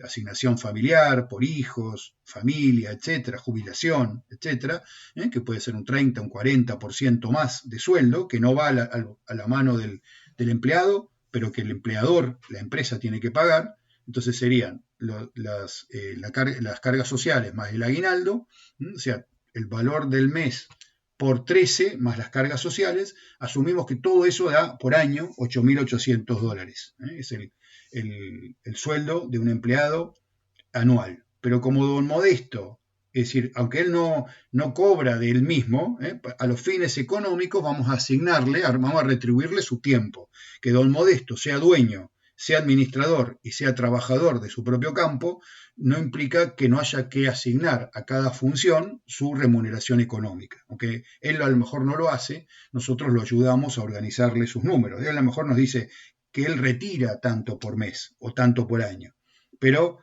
asignación familiar, por hijos, familia, etcétera, jubilación, etcétera, que puede ser un 30, un 40% más de sueldo, que no va a la mano del empleado, pero que el empleador, la empresa, tiene que pagar. Entonces serían las cargas sociales más el aguinaldo, o sea, el valor del mes por 13 más las cargas sociales, asumimos que todo eso da por año $8.800. Es el sueldo de un empleado anual. Pero como Don Modesto, es decir, aunque él no cobra de él mismo, a los fines económicos vamos a asignarle, vamos a retribuirle su tiempo. Que Don Modesto sea dueño, sea administrador y sea trabajador de su propio campo, no implica que no haya que asignar a cada función su remuneración económica. Aunque él a lo mejor no lo hace, nosotros lo ayudamos a organizarle sus números. Él a lo mejor nos dice que él retira tanto por mes o tanto por año, pero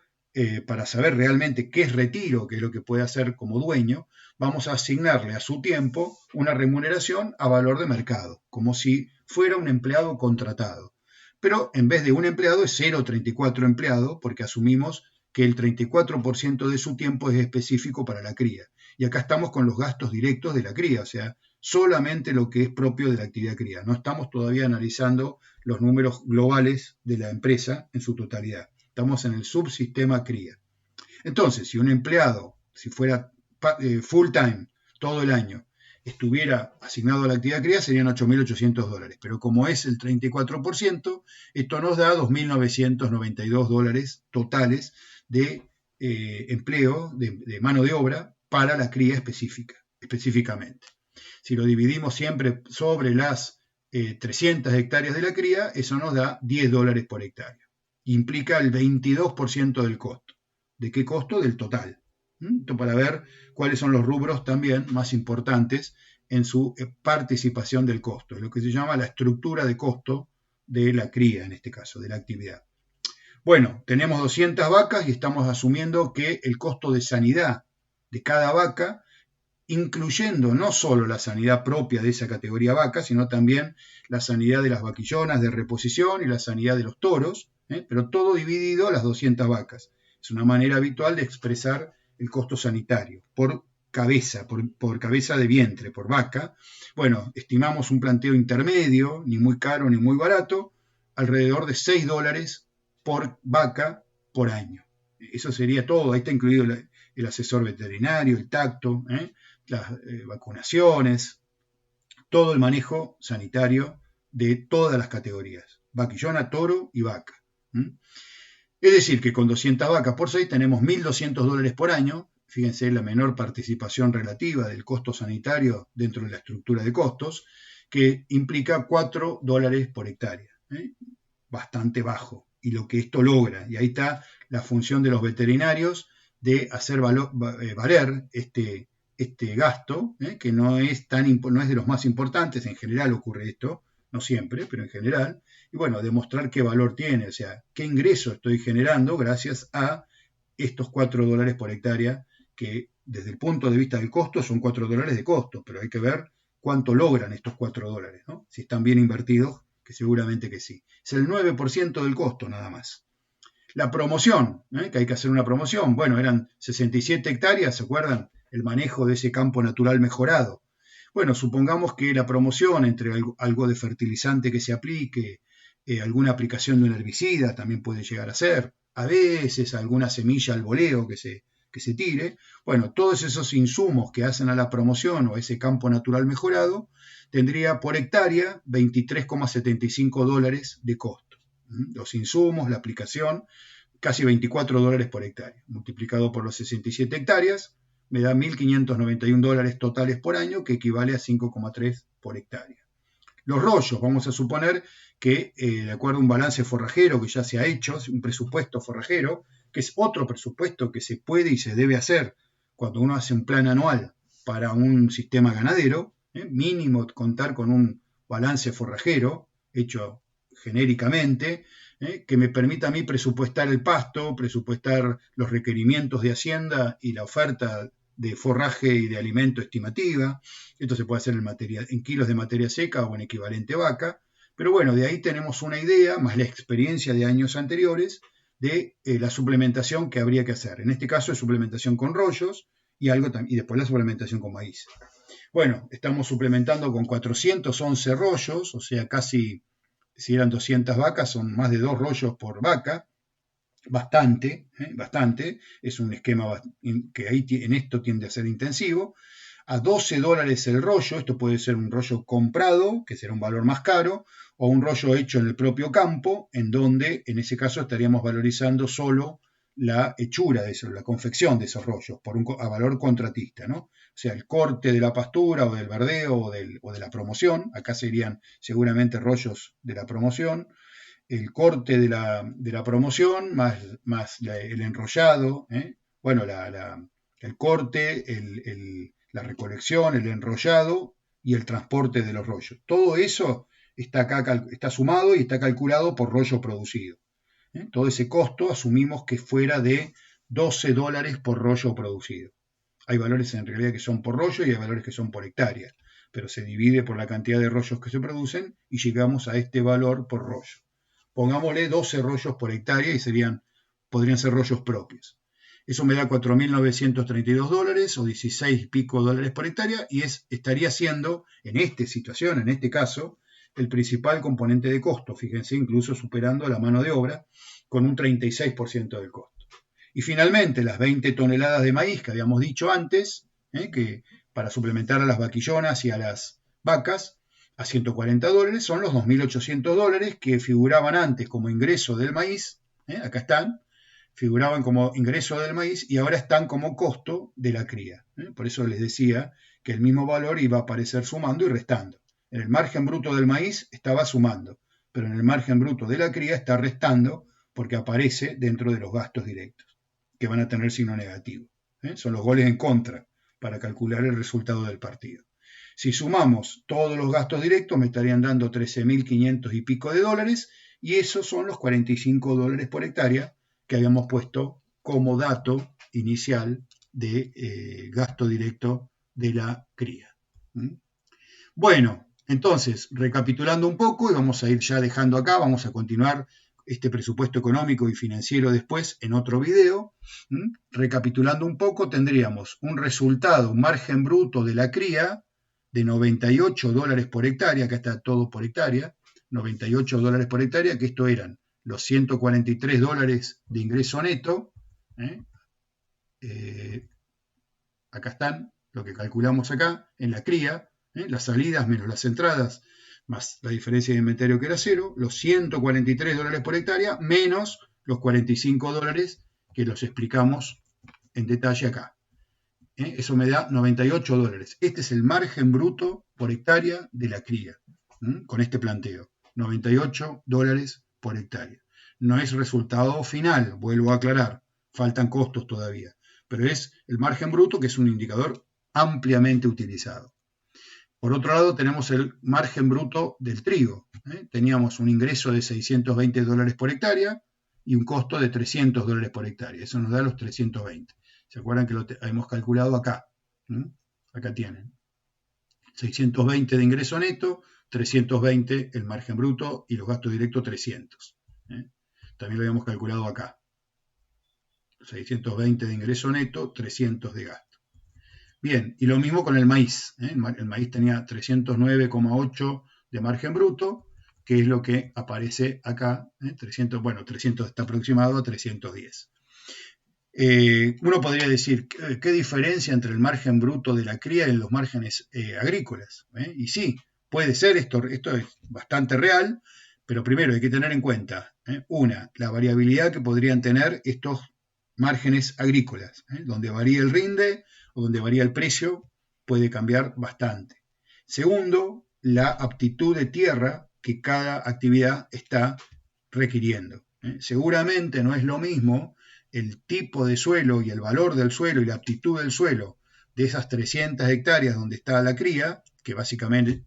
para saber realmente qué es retiro, qué es lo que puede hacer como dueño, vamos a asignarle a su tiempo una remuneración a valor de mercado, como si fuera un empleado contratado. pero en vez de un empleado es 0,34 empleado, porque asumimos que el 34% de su tiempo es específico para la cría. Y acá estamos con los gastos directos de la cría, o sea, solamente lo que es propio de la actividad cría. No estamos todavía analizando los números globales de la empresa en su totalidad. Estamos en el subsistema cría. Entonces, si un empleado, si fuera full time todo el año, estuviera asignado a la actividad cría, serían $8.800. Pero como es el 34%, esto nos da $2.992 totales de empleo, de mano de obra para la cría específicamente. Si lo dividimos siempre sobre las 300 hectáreas de la cría, eso nos da $10 por hectárea. Implica el 22% del costo. ¿De qué costo? Del total. Esto para ver cuáles son los rubros también más importantes en su participación del costo, lo que se llama la estructura de costo de la cría, en este caso, de la actividad. Bueno, tenemos 200 vacas y estamos asumiendo que el costo de sanidad de cada vaca, incluyendo no solo la sanidad propia de esa categoría vaca, sino también la sanidad de las vaquillonas de reposición y la sanidad de los toros, pero todo dividido a las 200 vacas. Es una manera habitual de expresar el costo sanitario por cabeza, por cabeza de vientre, por vaca. Bueno, estimamos un planteo intermedio, ni muy caro ni muy barato, alrededor de $6 por vaca por año. Eso sería todo, ahí está incluido el asesor veterinario, el tacto, las vacunaciones, todo el manejo sanitario de todas las categorías, vaquillona, toro y vaca. Es decir, que con 200 vacas por 6 tenemos $1.200 por año, fíjense la menor participación relativa del costo sanitario dentro de la estructura de costos, que implica $4 por hectárea, bastante bajo, y lo que esto logra, y ahí está la función de los veterinarios de hacer valer este gasto, que no es de los más importantes, en general ocurre esto, no siempre, pero en general, y bueno, demostrar qué valor tiene, o sea, qué ingreso estoy generando gracias a estos $4 por hectárea, que desde el punto de vista del costo son $4 de costo, pero hay que ver cuánto logran estos $4, ¿no? Si están bien invertidos, que seguramente que sí. Es el 9% del costo nada más. La promoción, que hay que hacer una promoción, bueno, eran 67 hectáreas, ¿se acuerdan? El manejo de ese campo natural mejorado. Bueno, supongamos que la promoción entre algo de fertilizante que se aplique, alguna aplicación de un herbicida también puede llegar a ser, a veces alguna semilla al voleo que se tire. Bueno, todos esos insumos que hacen a la promoción o a ese campo natural mejorado, tendría por hectárea $23,75 de costo. Los insumos, la aplicación, casi $24 por hectárea. Multiplicado por los 67 hectáreas, me da $1.591 totales por año, que equivale a 5,3 por hectárea. Los rollos, vamos a suponer que, de acuerdo a un balance forrajero que ya se ha hecho, un presupuesto forrajero, que es otro presupuesto que se puede y se debe hacer cuando uno hace un plan anual para un sistema ganadero, mínimo contar con un balance forrajero hecho genéricamente, que me permita a mí presupuestar el pasto, presupuestar los requerimientos de Hacienda y la oferta de forraje y de alimento estimativa. Esto se puede hacer en kilos de materia seca o en equivalente vaca. Pero bueno, de ahí tenemos una idea, más la experiencia de años anteriores, de la suplementación que habría que hacer. En este caso es suplementación con rollos y después la suplementación con maíz. Bueno, estamos suplementando con 411 rollos, o sea, casi, si eran 200 vacas, son más de 2 rollos por vaca. Bastante, es un esquema que ahí en esto tiende a ser intensivo. A $12 el rollo, esto puede ser un rollo comprado, que será un valor más caro, o un rollo hecho en el propio campo, en donde en ese caso estaríamos valorizando solo la hechura de eso, la confección de esos rollos, a valor contratista, ¿no? O sea, el corte de la pastura o del verdeo o de la promoción, acá serían seguramente rollos de la promoción, el corte de la promoción, más el enrollado, bueno, el corte, la recolección, el enrollado y el transporte de los rollos. Todo eso está sumado y está calculado por rollo producido. Todo ese costo asumimos que fuera de $12 por rollo producido. Hay valores en realidad que son por rollo y hay valores que son por hectárea, pero se divide por la cantidad de rollos que se producen y llegamos a este valor por rollo. pongámosle 12 rollos por hectárea y podrían ser rollos propios. Eso me da $4.932 o 16 y pico dólares por hectárea y estaría siendo, en esta situación, en este caso, el principal componente de costo. Fíjense, incluso superando la mano de obra con un 36% del costo. Y finalmente, las 20 toneladas de maíz que habíamos dicho antes, que para suplementar a las vaquillonas y a las vacas, a $140, son los $2.800 que figuraban antes como ingreso del maíz, acá están, figuraban como ingreso del maíz y ahora están como costo de la cría. Por eso les decía que el mismo valor iba a aparecer sumando y restando. En el margen bruto del maíz estaba sumando, pero en el margen bruto de la cría está restando porque aparece dentro de los gastos directos, que van a tener signo negativo. Son los goles en contra para calcular el resultado del partido. Si sumamos todos los gastos directos, me estarían dando 13.500 y pico de dólares, y esos son los $45 por hectárea que habíamos puesto como dato inicial de gasto directo de la cría. Bueno, entonces, recapitulando un poco, y vamos a ir ya dejando acá, vamos a continuar este presupuesto económico y financiero después en otro video. Recapitulando un poco, tendríamos un resultado, un margen bruto de la cría de $98 por hectárea, acá está todo por hectárea, $98 por hectárea, que esto eran los $143 de ingreso neto. Acá están, lo que calculamos acá, en la cría, las salidas menos las entradas, más la diferencia de inventario que era cero, los $143 por hectárea, menos los $45 que los explicamos en detalle acá. Eso me da $98. Este es el margen bruto por hectárea de la cría, con este planteo, $98 por hectárea. No es resultado final, vuelvo a aclarar, faltan costos todavía, pero es el margen bruto, que es un indicador ampliamente utilizado. Por otro lado, tenemos el margen bruto del trigo. Teníamos un ingreso de $620 por hectárea y un costo de $300 por hectárea. Eso nos da los 320. ¿Se acuerdan que lo hemos calculado acá? Acá tienen. 620 de ingreso neto, 320 el margen bruto y los gastos directos 300. También lo habíamos calculado acá. 620 de ingreso neto, 300 de gasto. Bien, y lo mismo con el maíz. El maíz tenía 309,8 de margen bruto, que es lo que aparece acá. 300 está aproximado a 310. Uno podría decir, ¿qué diferencia entre el margen bruto de la cría y los márgenes agrícolas? Y sí, puede ser, esto es bastante real, pero primero hay que tener en cuenta, la variabilidad que podrían tener estos márgenes agrícolas, donde varía el rinde o donde varía el precio, puede cambiar bastante. Segundo, la aptitud de tierra que cada actividad está requiriendo. Seguramente no es lo mismo el tipo de suelo y el valor del suelo y la aptitud del suelo de esas 300 hectáreas donde está la cría, que básicamente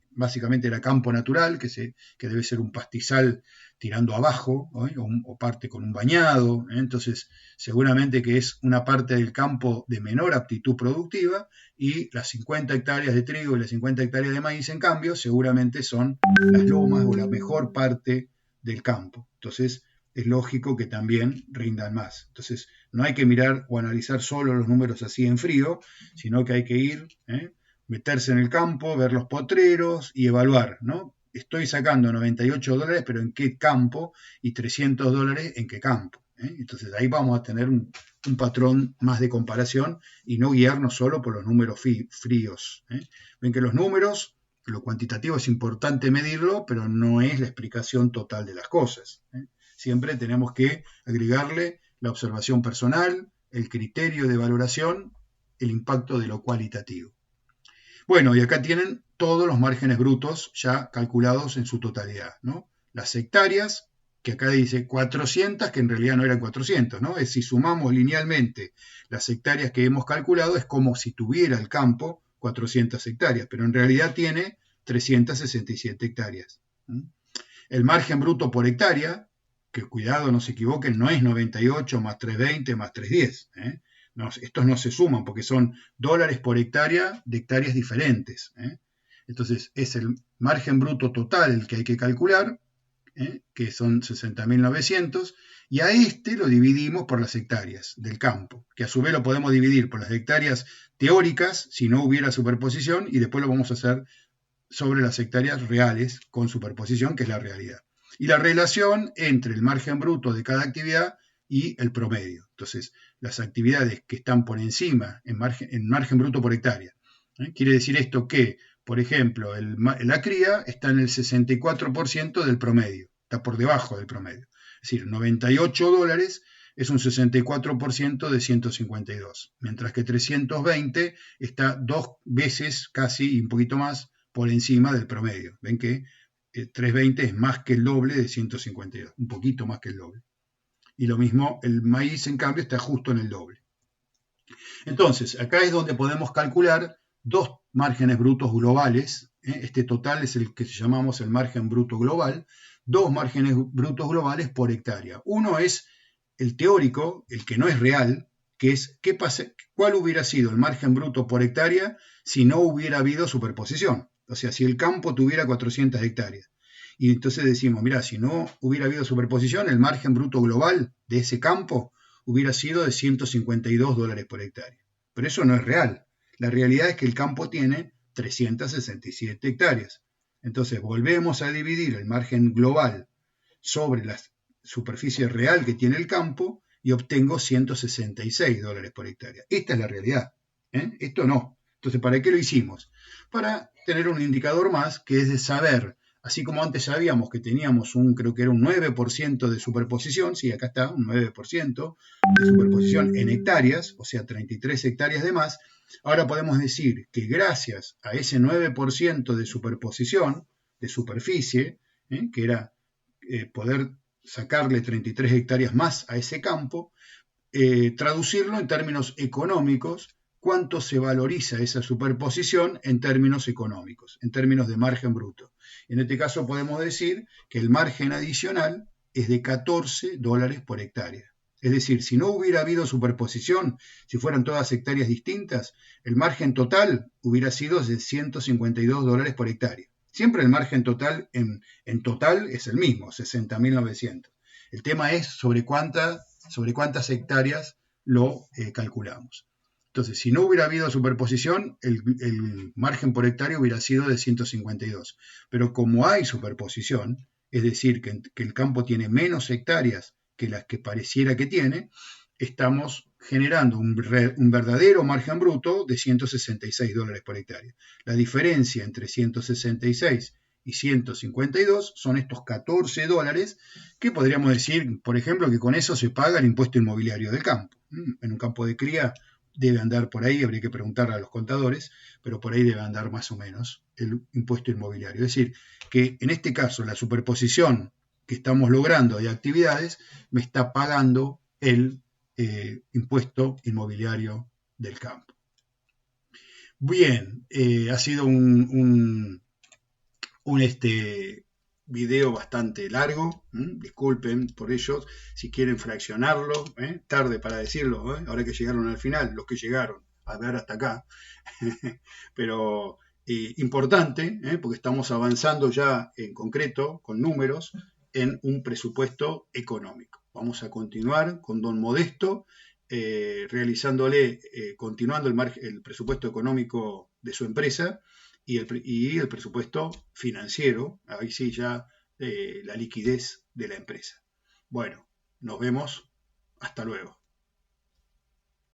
era campo natural, que debe ser un pastizal tirando abajo, o parte con un bañado, entonces seguramente que es una parte del campo de menor aptitud productiva, y las 50 hectáreas de trigo y las 50 hectáreas de maíz, en cambio, seguramente son las lomas o la mejor parte del campo. Entonces, es lógico que también rindan más. Entonces, no hay que mirar o analizar solo los números así en frío, sino que hay que ir, meterse en el campo, ver los potreros y evaluar, ¿no? Estoy sacando $98, pero ¿en qué campo? Y $300, ¿en qué campo? Entonces, ahí vamos a tener un patrón más de comparación y no guiarnos solo por los números fríos. Ven que los números, lo cuantitativo es importante medirlo, pero no es la explicación total de las cosas. Siempre tenemos que agregarle la observación personal, el criterio de valoración, el impacto de lo cualitativo. Bueno, y acá tienen todos los márgenes brutos ya calculados en su totalidad, ¿no? Las hectáreas, que acá dice 400, que en realidad no eran 400, ¿no? Si sumamos linealmente las hectáreas que hemos calculado, es como si tuviera el campo 400 hectáreas, pero en realidad tiene 367 hectáreas. El margen bruto por hectárea, que cuidado, no se equivoquen, no es 98 más 320 más 310. No, estos no se suman porque son dólares por hectárea de hectáreas diferentes. Entonces es el margen bruto total el que hay que calcular, que son 60.900, y a este lo dividimos por las hectáreas del campo, que a su vez lo podemos dividir por las hectáreas teóricas, si no hubiera superposición, y después lo vamos a hacer sobre las hectáreas reales con superposición, que es la realidad. Y la relación entre el margen bruto de cada actividad y el promedio. Entonces, las actividades que están por encima en margen bruto por hectárea. Quiere decir esto que, por ejemplo, la cría está en el 64% del promedio, está por debajo del promedio. Es decir, $98 es un 64% de 152, mientras que 320 está 2 veces casi y un poquito más por encima del promedio. Ven que 320 es más que el doble de 152, un poquito más que el doble. Y lo mismo, el maíz, en cambio, está justo en el doble. Entonces, acá es donde podemos calcular dos márgenes brutos globales. Este total es el que llamamos el margen bruto global. Dos márgenes brutos globales por hectárea. Uno es el teórico, el que no es real, que es cuál hubiera sido el margen bruto por hectárea si no hubiera habido superposición. O sea, si el campo tuviera 400 hectáreas. Y entonces decimos, mira, si no hubiera habido superposición, el margen bruto global de ese campo hubiera sido de $152 por hectárea. Pero eso no es real. La realidad es que el campo tiene 367 hectáreas. Entonces volvemos a dividir el margen global sobre la superficie real que tiene el campo y obtengo $166 por hectárea. Esta es la realidad. Esto no. Entonces, ¿para qué lo hicimos? Para tener un indicador más, que es de saber, así como antes sabíamos que teníamos creo que era un 9% de superposición, sí, acá está, un 9% de superposición en hectáreas, o sea, 33 hectáreas de más. Ahora podemos decir que gracias a ese 9% de superposición, de superficie, que era poder sacarle 33 hectáreas más a ese campo, traducirlo en términos económicos, cuánto se valoriza esa superposición en términos económicos, en términos de margen bruto. En este caso podemos decir que el margen adicional es de $14 por hectárea. Es decir, si no hubiera habido superposición, si fueran todas hectáreas distintas, el margen total hubiera sido de $152 por hectárea. Siempre el margen total en total es el mismo, 60.900. El tema es sobre cuántas hectáreas lo calculamos. Entonces, si no hubiera habido superposición, el margen por hectárea hubiera sido de 152. Pero como hay superposición, es decir, que el campo tiene menos hectáreas que las que pareciera que tiene, estamos generando un verdadero margen bruto de $166 por hectárea. La diferencia entre 166 y 152 son estos $14 que podríamos decir, por ejemplo, que con eso se paga el impuesto inmobiliario del campo. En un campo de cría debe andar por ahí, habría que preguntarle a los contadores, pero por ahí debe andar más o menos el impuesto inmobiliario. Es decir, que en este caso la superposición que estamos logrando de actividades me está pagando el impuesto inmobiliario del campo. Bien, ha sido un video bastante largo, disculpen por ello, si quieren fraccionarlo, tarde para decirlo, ahora que llegaron al final, los que llegaron a ver hasta acá, pero importante, porque estamos avanzando ya en concreto, con números, en un presupuesto económico. Vamos a continuar con don Modesto, continuando el presupuesto económico de su empresa, y el presupuesto financiero, ahí sí ya la liquidez de la empresa. Bueno, nos vemos, hasta luego.